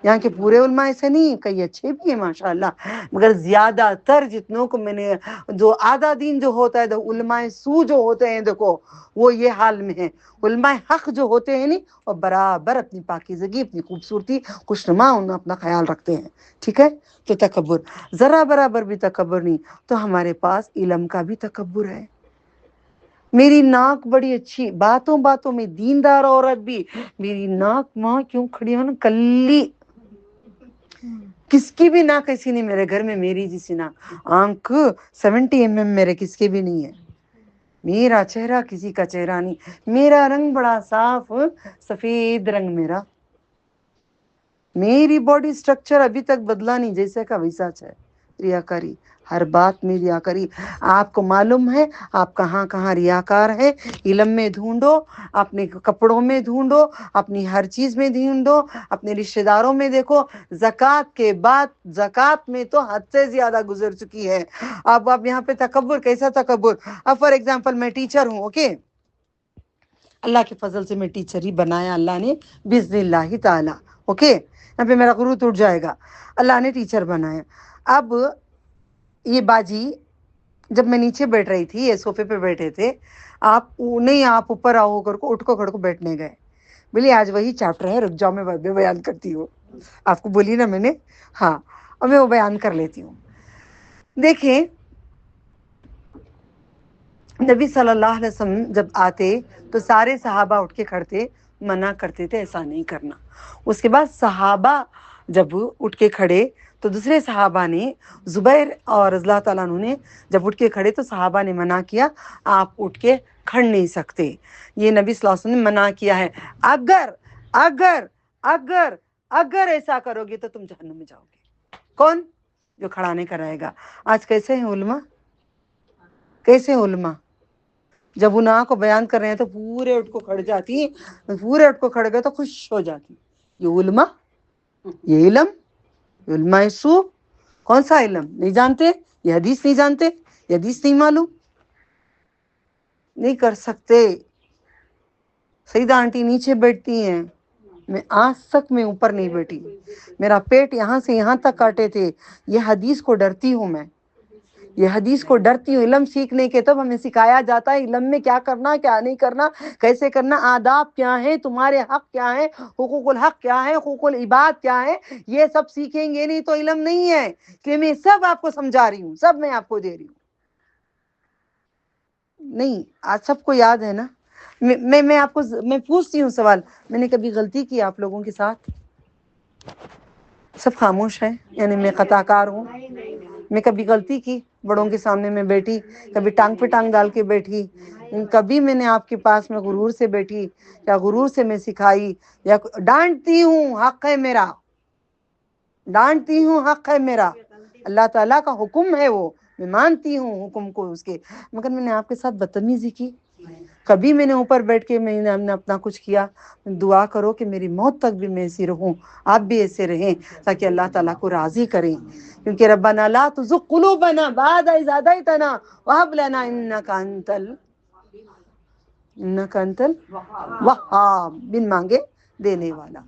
یہاں کے پورے علماء ایسے نہیں ہیں، کئی اچھے بھی ہیں ماشاءاللہ، مگر زیادہ تر جتنوں کو میں نے، جو آدھا دین جو ہوتا ہے، علماء سو جو ہوتے ہیں، دیکھو وہ یہ حال میں ہیں۔ علماء حق جو ہوتے ہیں نہیں، اور برابر اپنی پاکیزگی، اپنی خوبصورتی، خوشنما انہیں اپنا خیال رکھتے ہیں، ٹھیک ہے؟ تو تکبر ذرا برابر بھی تکبر نہیں۔ تو ہمارے پاس علم کا بھی تکبر ہے۔ میری ناک بڑی اچھی، باتوں باتوں میں دیندار عورت بھی، میری ناک ماں کیوں کھڑی ہو نا کلی، کس کی بھی ناک ایسی نہیں میرے گھر میں، میری جیسی ناک، آنکھ 70 mm میرے کس کے بھی نہیں ہے، میرا چہرہ کسی کا چہرہ نہیں، میرا رنگ بڑا صاف سفید رنگ، میری باڈی سٹرکچر ابھی تک بدلا نہیں، جیسے کا ویسا ہے۔ ریاکاری، ہر بات میں ریاکاری۔ آپ کو معلوم ہے آپ کہاں کہاں ریاکار ہے؟ علم میں ڈھونڈو، اپنے کپڑوں میں ڈھونڈو، اپنی ہر چیز میں ڈھونڈو، اپنے رشتہ داروں میں دیکھو۔ زکوٰۃ کے بعد، زکوٰۃ میں تو حد سے زیادہ گزر چکی ہے۔ اب یہاں پہ تکبر، کیسا تکبر؟ اب فار ایگزامپل میں ٹیچر ہوں، اوکے، اللہ کے فضل سے میں ٹیچر ہی بنایا اللہ نے، بسم اللہ تعالی، اوکے، یہاں پہ میرا غرور ٹوٹ جائے گا، اللہ نے ٹیچر بنایا۔ اب یہ باجی جب میں نیچے بیٹھ رہی تھی، یہ صوفے پہ بیٹھے تھے، آپ اوپر آؤ کر کو اٹھ کو کھڑ کو بیٹھنے گئے، بولی آج وہی چیپٹر ہے، رک جاؤ میں بعد میں بیان کرتی ہوں، آپ کو بولی نا میں نے، ہاں، اور میں وہ بیان کر لیتی ہوں۔ دیکھیں، نبی صلی اللہ علیہ وسلم جب آتے تو سارے صحابہ اٹھ کے کھڑتے، منع کرتے تھے ایسا نہیں کرنا۔ اس کے بعد صحابہ جب اٹھ کے کھڑے تو دوسرے صحابہ نے، زبیر اور رضی اللہ تعالیٰ عنہ نے جب اٹھ کے کھڑے تو صحابہ نے منع کیا، آپ اٹھ کے کھڑ نہیں سکتے، یہ نبی صلی اللہ علیہ وسلم نے منع کیا ہے۔ اگر اگر اگر اگر ایسا کرو گے تو تم جہنم میں جاؤ گے۔ کون؟ جو کھڑا نہیں کرائے گا۔ آج کیسے ہیں علماء؟ کیسے علماء؟ جب انہاں کو بیان کر رہے ہیں تو پورے اٹھ کو کھڑ جاتی ہیں، پورے اٹھ کو کھڑ گئے تو خوش ہو جاتی۔ یہ علماء، یہ علم، علماء سو، کون سا علم؟ نہیں جانتے، یہ حدیث نہیں جانتے، یہ حدیث نہیں معلوم، نہیں کر سکتے۔ سیدہ آنٹی نیچے بیٹھتی ہیں، میں آج تک میں اوپر نہیں بیٹھی، میرا پیٹ یہاں سے یہاں تک کاٹے تھے. یہ حدیث کو ڈرتی ہوں میں، یہ حدیث کو ڈرتی ہوں. علم سیکھنے کے تب ہمیں سکھایا جاتا ہے علم میں کیا کرنا کیا نہیں کرنا، کیسے کرنا، آداب کیا ہیں، تمہارے حق کیا ہیں، حقوق الحق کیا ہے، حقوق العباد کیا ہے. یہ سب سیکھیں گے نہیں تو علم نہیں ہے. کہ میں سب آپ کو سمجھا رہی ہوں، سب میں آپ کو دے رہی ہوں. نہیں آج سب کو یاد ہے نا. میں آپ کو میں پوچھتی ہوں سوال، میں نے کبھی غلطی کی آپ لوگوں کے ساتھ؟ سب خاموش ہیں، یعنی میں خطا کار ہوں. میں کبھی غلطی کی؟ بڑوں کے سامنے میں بیٹھی، کبھی ٹانگ پہ ٹانگ ڈال کے بیٹھی، کبھی میں نے آپ کے پاس میں غرور سے بیٹھی یا غرور سے میں سکھائی یا ڈانٹتی ہوں؟ حق ہے میرا، ڈانٹتی ہوں، حق ہے میرا. اللہ تعالیٰ کا حکم ہے، وہ میں مانتی ہوں حکم کو اس کے، مگر میں نے آپ کے ساتھ بدتمیزی کی؟ کبھی میں نے اوپر بیٹھ کے میں نے اپنا کچھ کیا؟ دعا کرو کہ میری موت تک بھی میں ایسی رہوں، آپ بھی ایسے رہیں، تاکہ اللہ تعالیٰ کو راضی کریں. کیونکہ ربنا لا تزغ قلوبنا بعد اذ ہدیتنا وہب لنا انک انت الوہاب، بن مانگے دینے والا.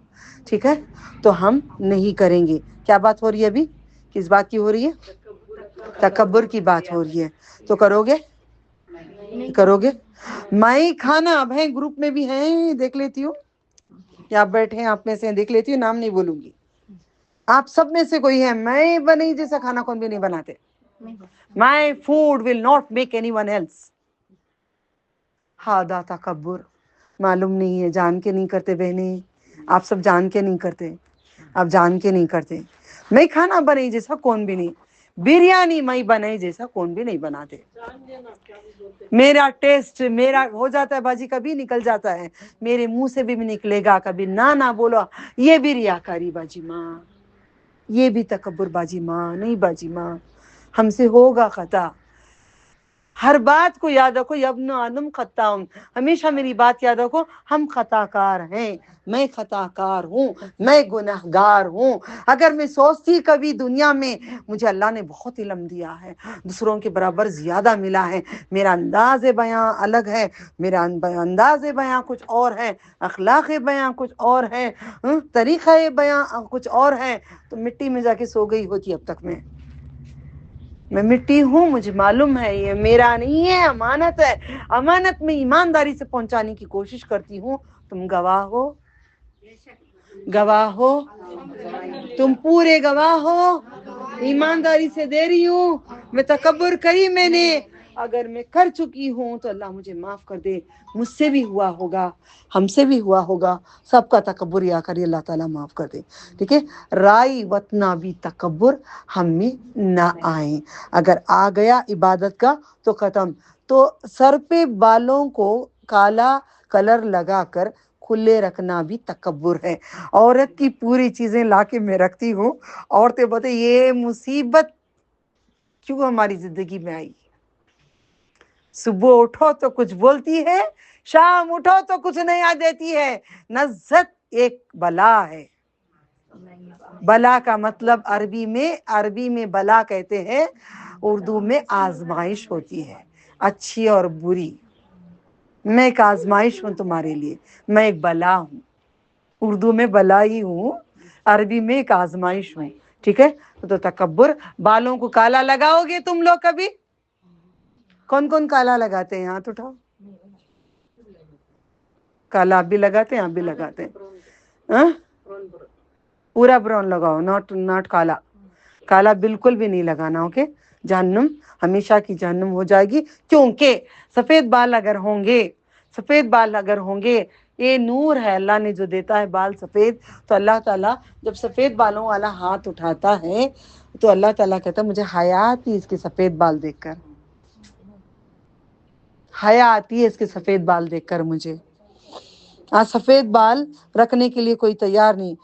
ٹھیک ہے، تو ہم نہیں کریں گے. کیا بات ہو رہی ہے ابھی؟ کس بات کی ہو رہی ہے؟ تکبر کی بات ہو رہی ہے. تو کرو گے؟ کرو گے؟ مائی کھانا اب ہے، گروپ میں بھی ہیں، دیکھ لیتی ہوں. یا آپ بیٹھے ہیں، آپ میں سے دیکھ لیتی ہوں، نام نہیں بولوں گی. آپ سب میں سے کوئی ہے میں بنی جیسا کھانا کون بھی نہیں بناتے. My food will not make anyone else. ہادا تکبر. معلوم نہیں ہے، جان کے نہیں کرتے بہنیں، آپ سب جان کے نہیں کرتے، آپ جان کے نہیں کرتے. میں کھانا بنائی جیسا کون بھی نہیں، بریانی میں بنائی جیسا کون بھی نہیں بناتے. میرا ٹیسٹ میرا ہو جاتا ہے باجی، کبھی نکل جاتا ہے میرے منہ سے بھی نکلے گا کبھی نہ بولو. یہ بھی ریاکاری باجی ماں، یہ بھی تکبر باجی ماں. نہیں باجی ماں، ہم سے ہوگا خطا. ہر بات کو یاد رکھو، ابن آدم خطا. ہمیشہ میری بات یاد رکھو، ہم خطا کار ہیں. میں خطا کار ہوں، میں گنہگار ہوں. اگر میں سوچتی کبھی دنیا میں مجھے اللہ نے بہت علم دیا ہے، دوسروں کے برابر زیادہ ملا ہے، میرا انداز بیاں الگ ہے، میرا انداز بیاں کچھ اور ہے، اخلاق بیاں کچھ اور ہے، طریقہ بیاں کچھ اور ہے، تو مٹی میں جا کے سو گئی ہوتی اب تک. میں مٹی ہوں، مجھے معلوم ہے یہ میرا نہیں ہے، امانت ہے. امانت میں ایمانداری سے پہنچانے کی کوشش کرتی ہوں. تم گواہ ہو، گواہ ہو، تم پورے گواہ ہو. ایمانداری سے دے رہی ہوں. میں تکبر کری میں نے، اگر میں کر چکی ہوں تو اللہ مجھے معاف کر دے. مجھ سے بھی ہوا ہوگا، ہم سے بھی ہوا ہوگا، سب کا تکبر یا کری اللہ تعالیٰ معاف کر دے. ٹھیک ہے، رائی وطنا بھی تکبر ہم میں نہ آئے. اگر آ گیا عبادت کا تو ختم. تو سر پہ بالوں کو کالا کلر لگا کر کھلے رکھنا بھی تکبر ہے. عورت کی پوری چیزیں لا کے میں رکھتی ہوں. عورتیں بولتے یہ مصیبت کیوں ہماری زندگی میں آئی؟ صبح اٹھو تو کچھ بولتی ہے، شام اٹھو تو کچھ نیا دیتی ہے. نزت ایک بلا ہے. بلا کا مطلب عربی میں بلا کہتے ہیں، اردو میں آزمائش ہوتی ہے، اچھی اور بری. میں ایک آزمائش ہوں تمہارے لیے، میں ایک بلا ہوں. اردو میں بلا ہی ہوں، عربی میں ایک آزمائش ہوں. ٹھیک ہے، تو تکبر. بالوں کو کالا لگاؤ گے تم لوگ کبھی؟ کون کون کالا لگاتے ہیں؟ ہاتھ اٹھاؤ. کالا آپ بھی لگاتے ہیں؟ آپ بھی لگاتے ہیں؟ پورا براؤن لگاؤ، ناٹ کالا. کالا بالکل بھی نہیں لگانا. اوکے، جہنم ہمیشہ کی جہنم ہو جائے گی. کیونکہ سفید بال اگر ہوں گے یہ نور ہے اللہ نے جو دیتا ہے بال سفید. تو اللہ تعالیٰ جب سفید بالوں والا ہاتھ اٹھاتا ہے تو اللہ تعالیٰ کہتا ہے مجھے حیا آتی اس کے سفید بال دیکھ کر، حیا آتی ہے اس کے سفید بال دیکھ کر مجھے. سفید بال رکھنے کے لیے کوئی تیار نہیں.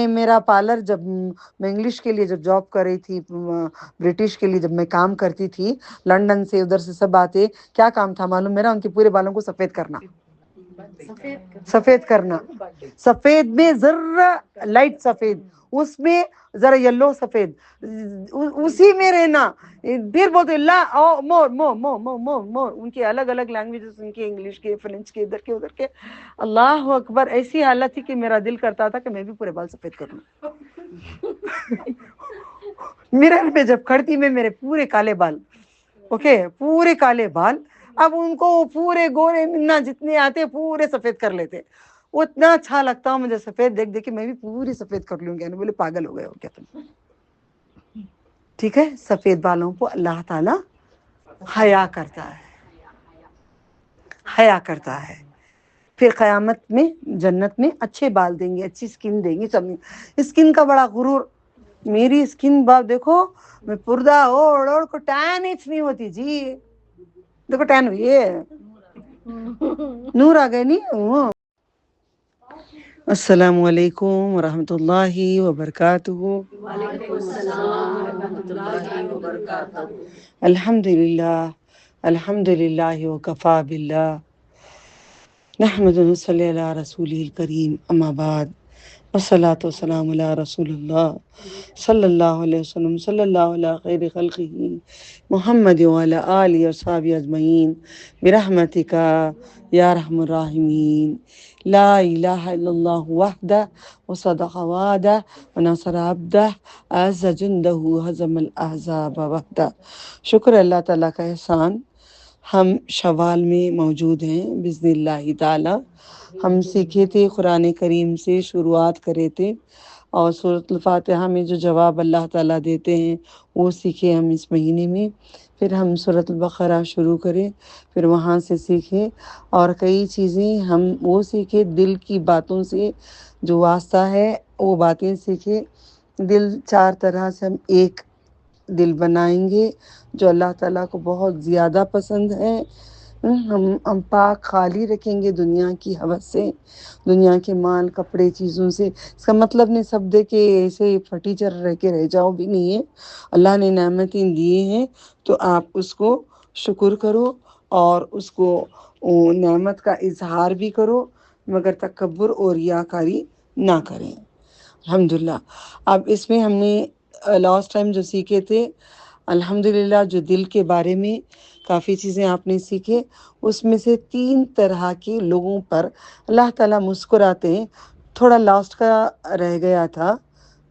میرا پارلر جب میں انگلش کے لیے جب جاب کر رہی تھی، برٹش کے لیے جب میں کام کرتی تھی، لنڈن سے ادھر سے سب آتے، کیا کام تھا معلوم میرا؟ ان کے پورے بالوں کو سفید کرنا. سفید کرنا، سفید میں ذرا لائٹ سفید، اس میں ذرا یلو سفید اسی میں رہنا. پھر بولتے لا مور مور مور مور مور مور. ان کی الگ الگ لینگویجز، ان کے انگلش کے، فرینچ کے، ادھر کے ادھر کے. اللہ اکبر. ایسی حالت تھی کہ میرا دل کرتا تھا کہ میں بھی پورے بال سفید کر لوں. مرر میں جب کھڑتی میں میرے پورے کالے بال، اوکے پورے کالے بال. اب ان کو پورے گورے منا جتنے آتے پورے سفید کر لیتے. وہ اتنا اچھا لگتا ہوں مجھے سفید دیکھ دیکھ کے میں بھی پوری سفید کر لوں گی. بولے پاگل ہو گئے ہو کیا تم؟ ٹھیک ہے. سفید بالوں کو اللہ تعالی حیا کرتا ہے، حیا کرتا ہے. پھر قیامت میں جنت میں اچھے بال دیں گے، اچھی سکن دیں گے. سب اسکن کا بڑا غرور. میری اسکن بال دیکھو، میں پردہ اوڑھ اوڑھ کو ٹین ایچ نہیں ہوتی جی. دیکھو ٹین ہوئی ہے، نور آ گئے نہیں. السلام علیکم ورحمۃ اللہ وبرکاتہ. الحمد للہ الحمد للہ وکفا باللہ نحمد ونصلی علی رسولہ الکریم. اما بعد والصلاۃ والسلام علی رسول اللہ صلی اللہ علیہ وسلم صلی اللہ علیہ خیر خلقہ محمد وعلی آلہ وصحبہ اجمعین برحمتک یا ارحم الراحمین. لا الہ الا اللہ وحدہ وصدق وعدہ ونصر عبدہ اعز جندہ ہزم الاحزاب وحدہ. شکر اللہ تعالیٰ کا احسان. ہم شوال میں موجود ہیں بإذن اللہ تعالی. ہم سیکھے تھے قرآن کریم سے شروعات کرے تھے، اور سورۃ الفاتحہ میں جو جواب اللہ تعالیٰ دیتے ہیں وہ سیکھے ہم اس مہینے میں. پھر ہم سورۃ البقرہ شروع کرے، پھر وہاں سے سیکھے، اور کئی چیزیں ہم وہ سیکھے. دل کی باتوں سے جو واسطہ ہے وہ باتیں سیکھے. دل 4 طرح سے ہم ایک دل بنائیں گے جو اللہ تعالیٰ کو بہت زیادہ پسند ہے. ہم پاک خالی رکھیں گے دنیا کی ہوس سے، دنیا کے مال کپڑے چیزوں سے. اس کا مطلب نہیں سب دے کے ایسے پھٹی چر رہ کے رہ جاؤ بھی نہیں ہے. اللہ نے نعمتیں دیے ہیں تو آپ اس کو شکر کرو اور اس کو نعمت کا اظہار بھی کرو، مگر تکبر اور ریاکاری نہ کریں. الحمدللہ. اب اس میں ہم نے لاسٹ ٹائم جو سیکھے تھے الحمدللہ، جو دل کے بارے میں کافی چیزیں آپ نے سیکھے. اس میں سے 3 طرح کے لوگوں پر اللہ تعالیٰ مسکراتے ہیں. تھوڑا لاسٹ کا رہ گیا تھا،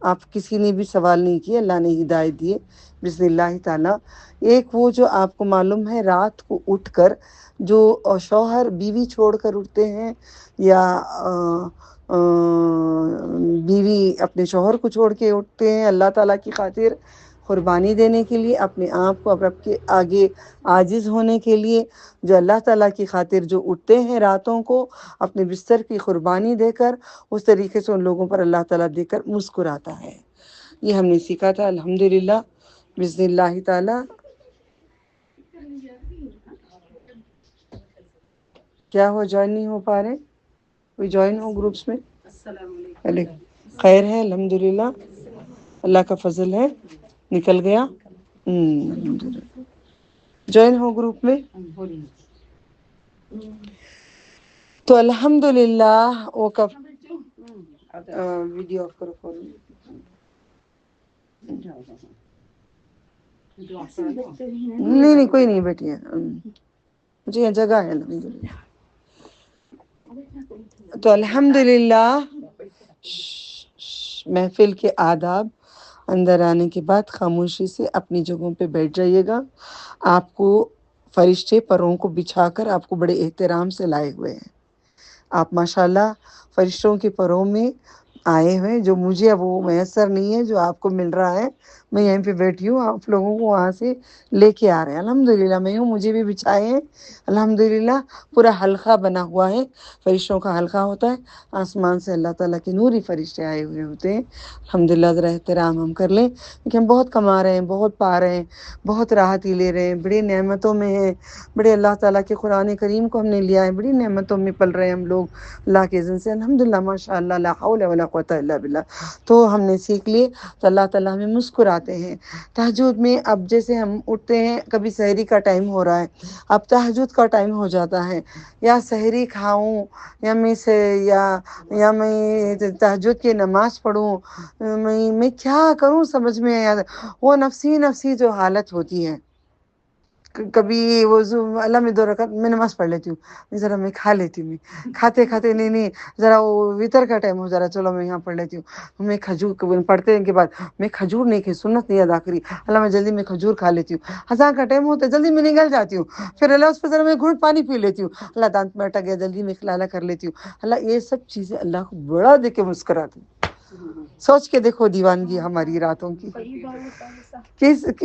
آپ کسی نے بھی سوال نہیں کیے، اللہ نے ہدایت دیے بسم اللہ تعالیٰ. ایک وہ جو آپ کو معلوم ہے رات کو اٹھ کر جو شوہر بیوی چھوڑ کر اٹھتے ہیں، یا بیوی اپنے شوہر کو چھوڑ کے اٹھتے ہیں اللہ تعالیٰ کی خاطر قربانی دینے کے لیے، اپنے آپ کو رب کے آگے عاجز ہونے کے لیے. جو اللہ تعالیٰ کی خاطر جو اٹھتے ہیں راتوں کو اپنے بستر کی قربانی دے کر، اس طریقے سے ان لوگوں پر اللہ تعالیٰ دے کر مسکراتا ہے. یہ ہم نے سیکھا تھا الحمدللہ بسم اللہ تعالیٰ. کیا ہو جوائن نہیں ہو پا رہے؟ کوئی جوائن ہو گروپس میں؟ علیکم خیر ہے الحمدللہ، اللہ کا فضل ہے. نکل گیا الحمدللہ. جوائن ہو گروپ میں تو الحمدللہ. وہ کب ویڈیو آف کرو نہیں کوئی نہیں بیٹھیے، مجھے یہ جگہ ہے الحمدللہ. تو الحمدللہ محفل کے آداب. اندر آنے کے بعد خاموشی سے اپنی جگہوں پہ بیٹھ جائیے گا. آپ کو فرشتے پروں کو بچھا کر آپ کو بڑے احترام سے لائے ہوئے ہیں. آپ ماشاءاللہ فرشتوں کے پروں میں آئے ہوئے، جو مجھے اب وہ میسر نہیں ہے جو آپ کو مل رہا ہے. میں یہیں پہ بیٹھی ہوں، آپ لوگوں کو وہاں سے لے کے آ رہے ہیں. الحمدللہ میں ہوں، مجھے بھی بچھائے ہیں. الحمدللہ پورا حلقہ بنا ہوا ہے، فرشتوں کا حلقہ ہوتا ہے. آسمان سے اللہ تعالیٰ کے نوری فرشتے آئے ہوئے ہوتے ہیں. الحمدللہ ذرا احترام ہم کر لیں، کیونکہ ہم بہت کما رہے ہیں، بہت پا رہے ہیں، بہت راحتی لے رہے ہیں، بڑی نعمتوں میں ہیں. بڑے اللہ تعالیٰ کے قرآن کریم کو ہم نے لیا ہے، بڑی نعمتوں میں پل رہے ہیں ہم لوگ اللہ کے اذن سے. الحمدللہ ماشاءاللہ لا حول ولا قوت الا باللہ. تو ہم نے سیکھ لیے تو اللہ تعالیٰ ہمیں مسکراتے جاتے ہیں تہجد میں. اب جیسے ہم اٹھتے ہیں، کبھی سحری کا ٹائم ہو رہا ہے، اب تہجد کا ٹائم ہو جاتا ہے، یا سحری کھاؤں یا یا میں تہجد کی نماز پڑھوں، میں کیا کروں سمجھ میں نہیں آتا. وہ نفسی نفسی جو حالت ہوتی ہے. کبھی وضو اللہ میں 2 رکعت میں نماز پڑھ لیتی ہوں، ذرا میں کھا لیتی ہوں، میں کھاتے کھاتے نہیں ذرا وہ وطر کا ٹائم ہو جا رہا، چلو میں یہاں پڑھ لیتی ہوں. میں کھجور پڑھتے کے بعد میں کھجور نہیں کھی، سنت نہیں ادا کری، اللہ میں جلدی میں کھجور کھا لیتی ہوں. اذان کا ٹائم ہوتا ہے جلدی میں نکل جاتی ہوں، پھر اللہ اس پہ ذرا میں گھونٹ پانی پی لیتی ہوں، اللہ دانت میں اٹک گیا جلدی میں کھلانا کر لیتی ہوں. اللہ یہ سب چیزیں اللہ کو بڑا دیکھ کے مسکراتی. سوچ کے دیکھو دیوانگی ہماری راتوں کی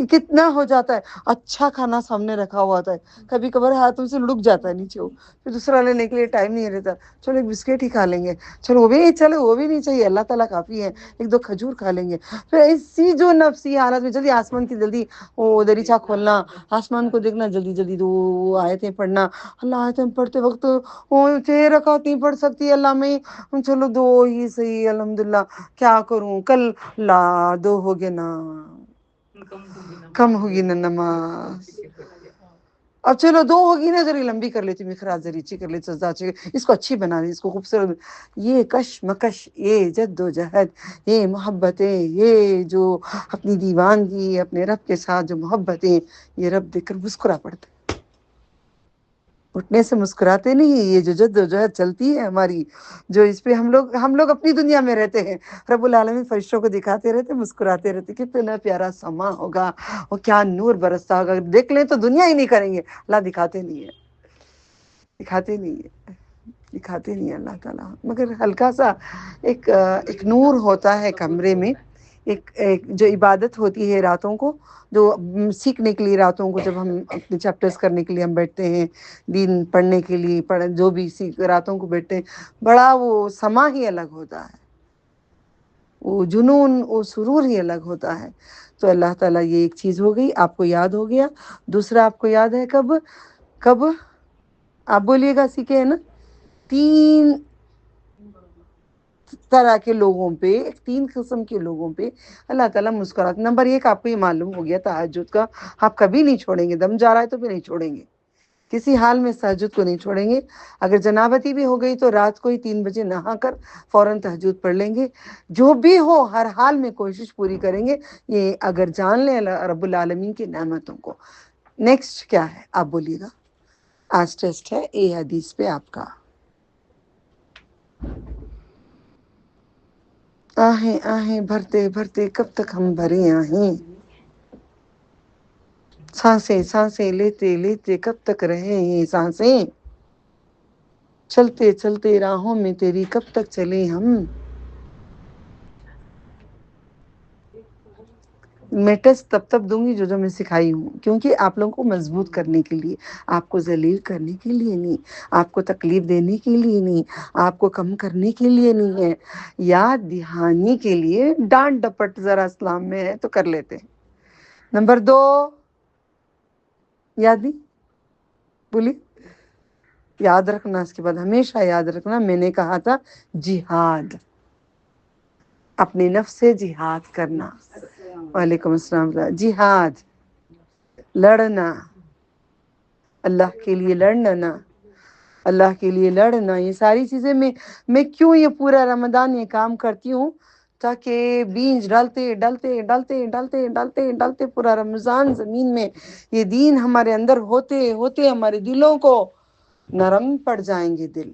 کتنا ہو جاتا ہے. اچھا کھانا سامنے رکھا ہوا ہوتا ہے، کبھی کبھار ہاتھوں سے لڑک جاتا ہے نیچے، پھر دوسرا لینے کے لیے ٹائم نہیں رہتا، چلو ایک بسکٹ ہی کھا لیں گے، چلو وہ بھی نہیں چاہیے، اللہ تعالیٰ کافی ہے، 1-2 کھجور کھا لیں گے. پھر ایسی جو نفسی حالت میں جلدی آسمان کی جلدی وہ دریچہ کھولنا، آسمان کو دیکھنا، جلدی جلدی 2 آیتیں پڑھنا. اللہ آیتیں پڑھتے وقت 6 رکعت نہیں پڑھ سکتی، اللہ میں چلو 2 ہی صحیح، الحمدللہ کیا کروں، کل لا 2 ہو گئے نا، کم ہوگی نا نماز، اب چلو 2 ہوگی نا، ذرا لمبی کر لیتی ہوں، خراج ذریچی کر لیتی، اس کو اچھی بنا دی، اس کو خوبصورت. یہ کشمکش، یہ جد و جہد، یہ محبتیں، یہ جو اپنی دیوانگی اپنے رب کے ساتھ جو محبتیں، یہ رب دیکھ کر مسکرا پڑتے. اٹھنے سے مسکراتے نہیں ہیں. یہ جو جد و جہد چلتی ہے ہماری، جو اس پہ ہم لوگ اپنی دنیا میں رہتے ہیں، رب العالمین فرشتوں کو دکھاتے رہتے، مسکراتے رہتے، کتنا پیارا سما ہوگا، اور کیا نور برستا ہوگا. دیکھ لیں تو دنیا ہی نہیں کریں گے. اللہ دکھاتے نہیں ہے، دکھاتے نہیں اللہ تعالیٰ، مگر ہلکا سا ایک نور ہوتا ہے کمرے میں، ایک جو عبادت ہوتی ہے راتوں کو، جو سیکھنے کے لیے راتوں کو جب ہم اپنے چیپٹرز کرنے کے لیے ہم بیٹھتے ہیں، دین پڑھنے کے لیے جو بھی راتوں کو بیٹھتے ہیں، بڑا وہ سما ہی الگ ہوتا ہے، وہ جنون، وہ سرور ہی الگ ہوتا ہے. تو اللہ تعالیٰ یہ ایک چیز ہو گئی، آپ کو یاد ہو گیا. دوسرا آپ کو یاد ہے کب آپ بولیے گا، سیکھے ہے نا، 3 طرح کے لوگوں پہ، 3 قسم کے لوگوں پہ اللہ تعالیٰ مسکرات. نمبر 1 آپ کو یہ معلوم ہو گیا تہجد کا، آپ کبھی نہیں چھوڑیں گے، دم جا رہا ہے تو بھی نہیں چھوڑیں گے، کسی حال میں تہجد کو نہیں چھوڑیں گے. اگر جنابتی بھی ہو گئی تو رات کو ہی 3 بجے نہا کر فوراً تہجد پڑھ لیں گے. جو بھی ہو ہر حال میں کوشش پوری کریں گے، یہ اگر جان لیں رب العالمین کی نعمتوں کو. نیکسٹ کیا ہے آپ بولیے گا؟ آج ٹیسٹ ہے اے حدیث پہ آپ کا. آہیں آہیں بھرتے بھرتے کب تک ہم بھرے آہیں، سانسیں سانسیں لیتے لیتے کب تک رہیں یہ سانسیں، چلتے چلتے راہوں میں تیری کب تک چلیں ہم. میں ٹیسٹ تب دوں گی جو میں سکھائی ہوں، کیونککہ آپ لوگوں کو مضبوط کرنے کے لیے، آپ کو ذلیل کرنے کے لیے نہیں، آپ کو تکلیف دینے کے لیے نہیں، آپ کو کم کرنے کے لیے نہیں ہے، یاد دہانی کے لیے. ڈانٹ ڈپٹ ذرا اسلام میں ہے تو کر لیتے ہیں. نمبر 2 یاد نہیں بولی، یاد رکھنا، اس کے بعد ہمیشہ یاد رکھنا، میں نے کہا تھا جہاد، اپنے نفس سے جہاد کرنا. وعلیکم السلام. جہاد، لڑنا، اللہ کے لیے لڑنا نا، اللہ کے لیے لڑنا. یہ ساری چیزیں میں کیوں یہ پورا رمضان یہ کام کرتی ہوں، تاکہ بیج ڈالتے ڈالتے ڈالتے ڈالتے ڈالتے ڈالتے پورا رمضان زمین میں یہ دین ہمارے اندر ہوتے ہوتے ہمارے دلوں کو نرم پڑ جائیں گے، دل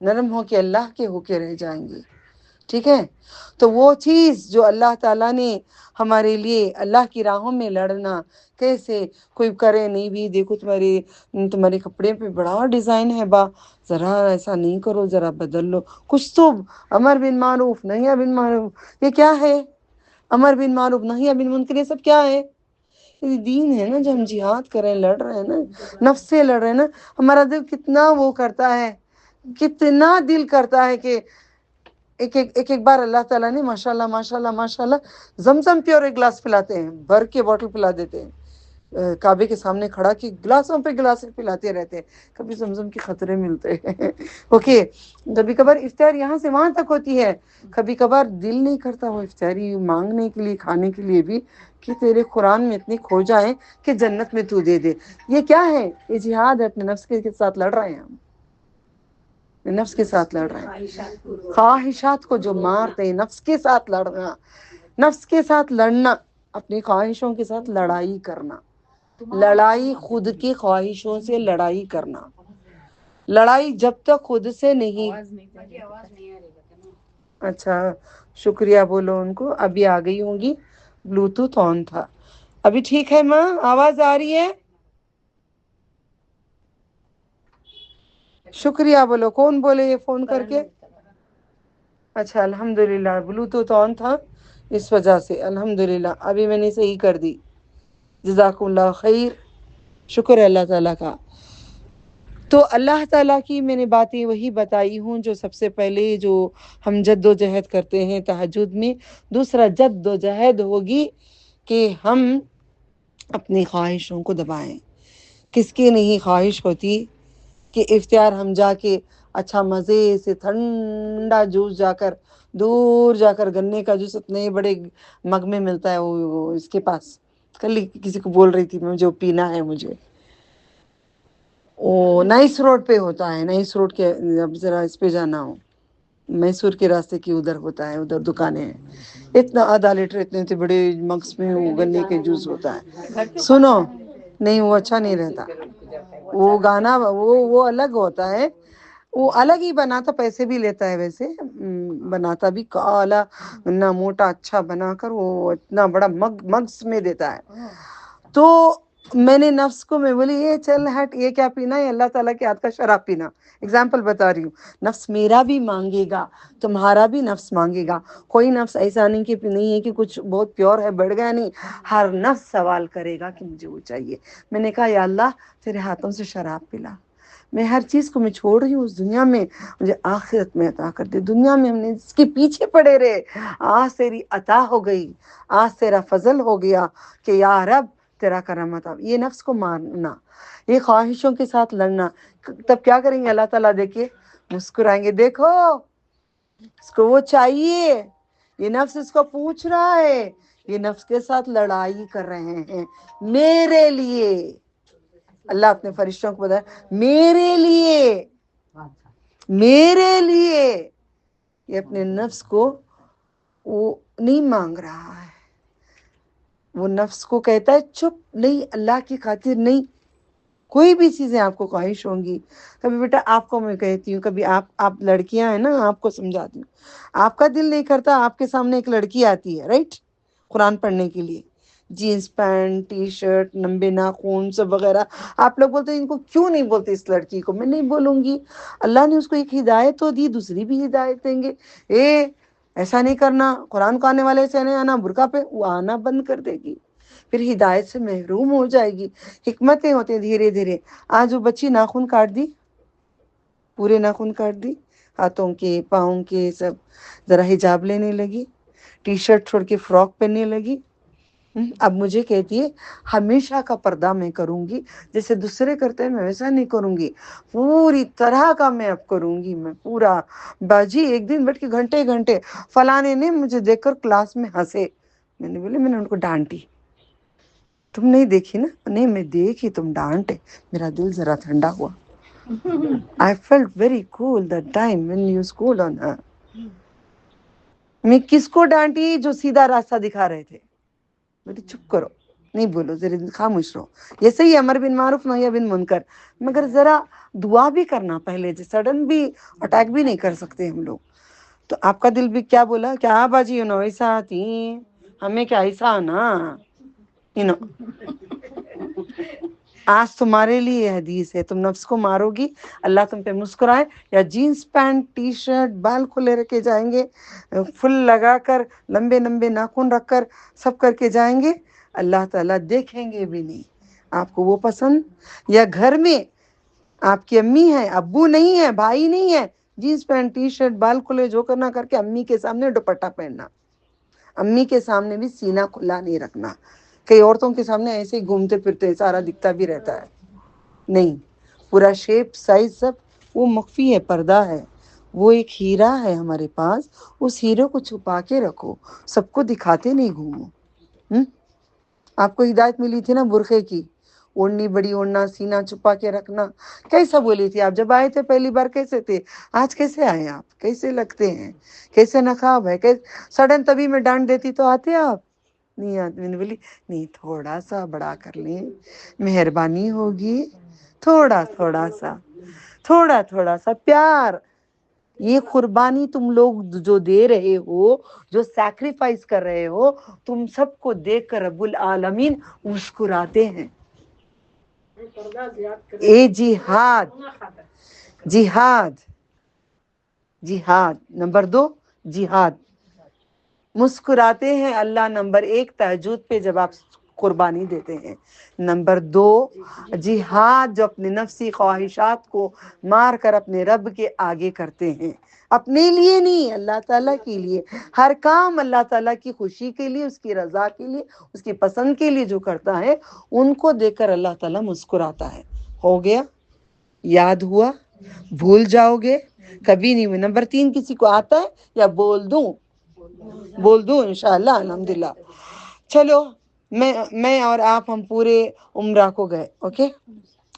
نرم ہو کے اللہ کے ہو کے رہ جائیں گے. ٹھیک ہے؟ تو وہ چیز جو اللہ تعالیٰ نے ہمارے لیے، اللہ کی راہوں میں لڑنا کیسے، کوئی کرے نہیں بھی، دیکھو تمہارے کپڑے پہ بڑا ڈیزائن ہے، ذرا ایسا نہیں کرو، ذرا بدل لو کچھ تو. امر بن معروف نہی بن معروف، یہ کیا ہے؟ امر بن معروف نہی بن منکر، یہ سب کیا ہے؟ یہ دین ہے نا، جو ہم جہاد کر رہے ہیں، لڑ رہے ہیں نا، نفس سے لڑ رہے ہیں نا. ہمارا دل کتنا وہ کرتا ہے، کتنا دل کرتا ہے کہ ایک بار اللہ تعالیٰ نے ماشاء اللہ ماشاء اللہ ماشاء اللہ زمزم پیور ایک گلاس پلاتے ہیں، بھر کے بوٹل پلا دیتے ہیں. کعبے کے سامنے کھڑا کہ گلاسوں پہ گلاس پلاتے رہتے ہیں، کبھی زمزم کے خطرے ملتے ہیں اوکے، کبھی کبھار افطار یہاں سے وہاں تک ہوتی ہے، کبھی کبھار دل نہیں کرتا وہ افطاری مانگنے کے لیے، کھانے کے لیے بھی، کہ تیرے قرآن میں اتنی کھو جائیں کہ جنت میں تو دے دے۔ یہ کیا ہے؟ یہ جہاد ہے، اپنے نفس کے ساتھ لڑ رہے ہیں ہم، نفس کے ساتھ لڑ رہے ہیں، خواہشات کو جو مارتے ہیں، نفس کے ساتھ لڑنا، نفس کے ساتھ لڑنا، اپنی خواہشوں کے ساتھ لڑائی کرنا، لڑائی خود کی خواہشوں سے لڑائی کرنا، لڑائی جب تک خود سے نہیں۔ اچھا شکریہ بولو ان کو، ابھی آ گئی ہوں گی، بلوٹوتھ آن تھا ابھی۔ ٹھیک ہے ماں، آواز آ رہی ہے؟ شکریہ بولو، کون بولے یہ فون کر کے؟ اچھا الحمدللہ، بلوٹوتھ آن تھا اس وجہ سے، الحمدللہ ابھی میں نے صحیح کر دی، جزاکم اللہ خیر، شکر ہے اللہ تعالیٰ کا۔ تو اللہ تعالیٰ کی میں نے باتیں وہی بتائی ہوں جو سب سے پہلے جو ہم جد و جہد کرتے ہیں تہجد میں۔ دوسرا جد و جہد ہوگی کہ ہم اپنی خواہشوں کو دبائیں۔ کس کی نہیں خواہش ہوتی کہ افطار ہم جا کے اچھا مزے سے ٹھنڈا جوس جا کر دور جا کر، گنے کا جوس اتنے بڑے مگ میں ملتا ہے، وہ اس کے پاس کل ہی کسی کو بول رہی تھی میں، جو پینا ہے مجھے، وہ نائس روڈ پہ ہوتا ہے، نائس روڈ کے، اب ذرا اس پہ جانا ہو، میسور کے راستے کی ادھر ہوتا ہے، ادھر دکانیں ہیں، اتنا آدھا لیٹر اتنے بڑے مگس میں وہ گنے کے جوس ہوتا ہے۔ سنو، نہیں وہ اچھا نہیں رہتا، وہ گانا وہ الگ ہوتا ہے، وہ الگ ہی بناتا، پیسے بھی لیتا ہے ویسے، بناتا بھی کالا اتنا موٹا اچھا بنا کر وہ اتنا بڑا مگس میں دیتا ہے۔ تو میں نے نفس کو میں بولی یہ چل ہٹ، یہ کیا پینا ہے؟ اللہ تعالیٰ کے ہاتھ کا شراب پینا، اگزامپل بتا رہی ہوں۔ نفس میرا بھی مانگے گا، تمہارا بھی نفس مانگے گا، کوئی نفس ایسا نہیں کہ نہیں ہے کہ کچھ بہت پیور ہے بڑھ گیا، نہیں، ہر نفس سوال کرے گا کہ مجھے وہ چاہیے۔ میں نے کہا یا اللہ تیرے ہاتھوں سے شراب پلا، میں ہر چیز کو میں چھوڑ رہی ہوں اس دنیا میں، مجھے آخرت میں عطا کر دے۔ دنیا میں ہم نے اس کے پیچھے پڑے رہے، آج تیری عطا ہو گئی، آج تیرا فضل ہو گیا کہ یا رب تیرا کرم عطا۔ یہ نفس کو مارنا، یہ خواہشوں کے ساتھ لڑنا، تب کیا کریں گے؟ اللہ تعالیٰ دیکھے مسکرائیں گے، دیکھو اس کو وہ چاہیے، یہ نفس اس کو پوچھ رہا ہے، یہ نفس کے ساتھ لڑائی کر رہے ہیں میرے لیے۔ اللہ اپنے فرشتوں کو بتایا میرے لیے، میرے لیے، یہ اپنے نفس کو وہ نہیں مانگ رہا ہے، وہ نفس کو کہتا ہے چپ، نہیں، اللہ کی خاطر نہیں۔ کوئی بھی چیزیں آپ کو خواہش ہوں گی، کبھی بیٹا آپ کو میں کہتی ہوں، کبھی آپ لڑکیاں ہیں نا، آپ کو سمجھاتی ہوں، آپ کا دل نہیں کرتا آپ کے سامنے ایک لڑکی آتی ہے رائٹ قرآن پڑھنے کے لیے، جینس پینٹ ٹی شرٹ لمبے ناخن سب وغیرہ، آپ لوگ بولتے ہیں ان کو کیوں نہیں بولتے اس لڑکی کو؟ میں نہیں بولوں گی، اللہ نے اس کو ایک ہدایت تو دی، دوسری بھی ہدایت دیں گے، ایسا نہیں کرنا، قرآن کو آنے والے سے نہیں آنا، برقع پہ، وہ آنا بند کر دے گی، پھر ہدایت سے محروم ہو جائے گی۔ حکمتیں ہوتے ہیں دھیرے دھیرے۔ آج وہ بچی ناخن کاٹ دی، پورے ناخن کاٹ دی، ہاتھوں کے پاؤں کے سب، ذرا حجاب لینے لگی، ٹی شرٹ چھوڑ کے فراک پہننے لگی۔ اب مجھے کہتی ہے ہمیشہ کا پردہ میں کروں گی، جیسے دوسرے کرتے ہیں میں ویسا نہیں کروں گی، پوری طرح کا میں اب کروں گی، میں پورا۔ باجی ایک دن بیٹھ کے گھنٹے گھنٹے فلانے نے مجھے دیکھ کر کلاس میں ہنسے، میں نے بولے، میں نے ان کو ڈانٹی، تم نہیں دیکھی نا؟ نہیں میں دیکھی، تم ڈانٹے، میرا دل ذرا ٹھنڈا ہوا۔ I felt very cool that time when you scolded on her. میں کس کو ڈانٹی؟ جو سیدھا راستہ دکھا رہے تھے، بیٹے چپ کرو، نہیں بولو، ذرا خاموش رہو، یہ صحیح ہے، امر بن معروف نہی بن منکر، مگر ذرا دعا بھی کرنا پہلے، سڈن بھی اٹیک بھی نہیں کر سکتے ہم لوگ۔ تو آپ کا دل بھی کیا بولا؟ کیا باجی ایسا تھی، ہمیں کیا ایسا آنا، آج تمہارے لیے حدیث ہے، تم نفس کو مارو گی اللہ تم پہ مسکرائے، یا جینس پینٹ ٹی شرٹ بال کھلے رکھے جائیں گے، فل لگا کر لمبے لمبے ناخن رکھ کر سب کر کے جائیں گے، اللہ تعالیٰ دیکھیں گے بھی نہیں آپ کو وہ پسند۔ یا گھر میں آپ کی امی ہے، ابو نہیں ہے، بھائی نہیں ہے، جینس پینٹ ٹی شرٹ بال کھلے جو کرنا کر کے امی کے سامنے دوپٹہ پہننا، امی کے سامنے بھی سینہ کھلا نہیں رکھنا، کئی عورتوں کے سامنے ایسے ہی گھومتے پھرتے ہیں، سارا دکھتا بھی رہتا ہے، نہیں، پورا شیپ سائز سب وہ مخفی ہے، پردہ ہے، وہ ایک ہیرا ہے ہمارے پاس، اس ہیرے کو چھپا کے رکھو، سب کو دکھاتے نہیں گھومو۔ آپ کو ہدایت ملی تھی نا برقعے کی، اوڑھنی بڑی اوڑھنا، سینہ چھپا کے رکھنا، کیسا بولی تھی آپ جب آئے تھے پہلی بار؟ کیسے تھے؟ آج کیسے آئے آپ؟ کیسے لگتے ہیں؟ کیسے نقاب ہے؟ سڈن تبھی میں ڈانٹ دیتی تو آتے آپ نہیں آتے؟ میں نے بولی نہیں، تھوڑا سا بڑا کر لیں، مہربانی ہوگی، تھوڑا سا پیار۔ یہ قربانی تم لوگ جو دے رہے ہو، جو سیکریفائس کر رہے ہو، تم سب کو دیکھ کر رب العالمین مسکراتے ہیں۔ اے جہاد نمبر 2، جہاد، مسکراتے ہیں اللہ نمبر 1 تہجد پہ جب آپ قربانی دیتے ہیں، نمبر 2 جہاد جو اپنے نفسی خواہشات کو مار کر اپنے رب کے آگے کرتے ہیں، اپنے لیے نہیں، اللہ تعالیٰ کے لیے، ہر کام اللہ تعالیٰ کی خوشی کے لیے، اس کی رضا کے لیے، اس کی پسند کے لیے جو کرتا ہے، ان کو دیکھ کر اللہ تعالیٰ مسکراتا ہے۔ ہو گیا؟ یاد ہوا؟ بھول جاؤ گے کبھی نہیں۔ نمبر 3 کسی کو آتا ہے یا بول دوں انشاءاللہ؟ الحمدللہ۔ چلو میں اور آپ ہم پورے عمرہ کو گئے، اوکے؟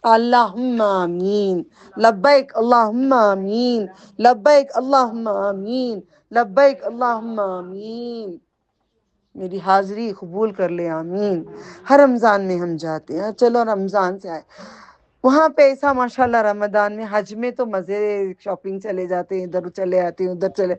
اللہم آمین، لبیک اللہم آمین، لبیک اللہم آمین، لبیک اللہم آمین۔ میری حاضری قبول کر لے، آمین۔ ہر رمضان میں ہم جاتے ہیں، چلو رمضان سے آئے وہاں پہ ایسا ماشاءاللہ رمضان میں، حج میں تو مزے، شاپنگ چلے جاتے ہیں، ادھر چلے آتے ہیں، ادھر چلے۔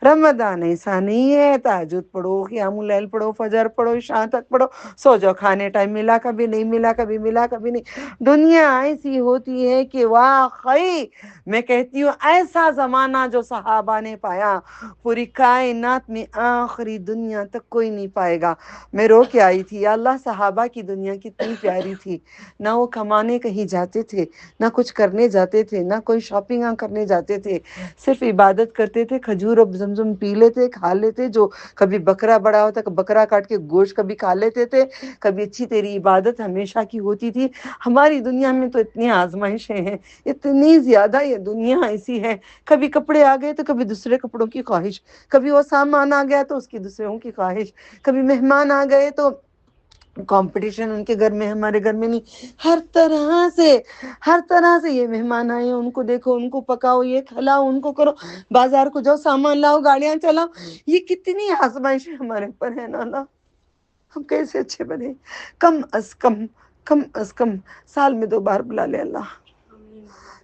رمضان ایسا نہیں ہے، تہجد پڑھو، قیام اللیل پڑھو، فجر پڑھو، عشاء تک پڑھو، سو جاؤ، کھانے ٹائم ملا کبھی نہیں ملا، کبھی ملا کبھی نہیں۔ دنیا ایسی ہوتی ہے کہ واقعی میں کہتی ہوں ایسا زمانہ جو صحابہ نے پایا، پوری کائنات میں آخری دنیا تک کوئی نہیں پائے گا۔ میں رو کے آئی تھی، یا اللہ صحابہ کی دنیا کتنی پیاری تھی، نہ وہ کمانے کہیں جاتے تھے، نہ کچھ کرنے جاتے تھے، نہ کوئی شاپنگ کرنے جاتے تھے، صرف عبادت کرتے تھے، کھجور اور زمزم پی لیتے، کھا لیتے، جو کبھی بکرا بڑا ہوتا بکرا کاٹ کے گوشت کبھی کھا لیتے تھے، کبھی اچھی تیری عبادت ہمیشہ کی ہوتی تھی۔ ہماری دنیا میں تو اتنی آزمائشیں ہیں، اتنی زیادہ یہ دنیا ایسی ہے، کبھی کپڑے آ گئے تو کبھی دوسرے کپڑوں کی خواہش، کبھی وہ سامان آ گیا تو اس کی دوسروں کی خواہش، کبھی مہمان آ گئے تو کمپٹیشن، ان کے گھر میں ہمارے گھر میں نہیں، ہر طرح سے یہ مہمان آئے ان کو دیکھو، ان کو پکاؤ، یہ کھلاؤ، ان کو کرو، بازار کو جاؤ، سامان لاؤ، گاڑیاں چلاؤ۔ یہ کتنی آزمائشیں ہمارے اوپر ہے نا اللہ، ہم کیسے اچھے بنے؟ کم از کم سال میں 2 بار بلا لے اللہ،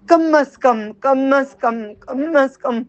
کم از کم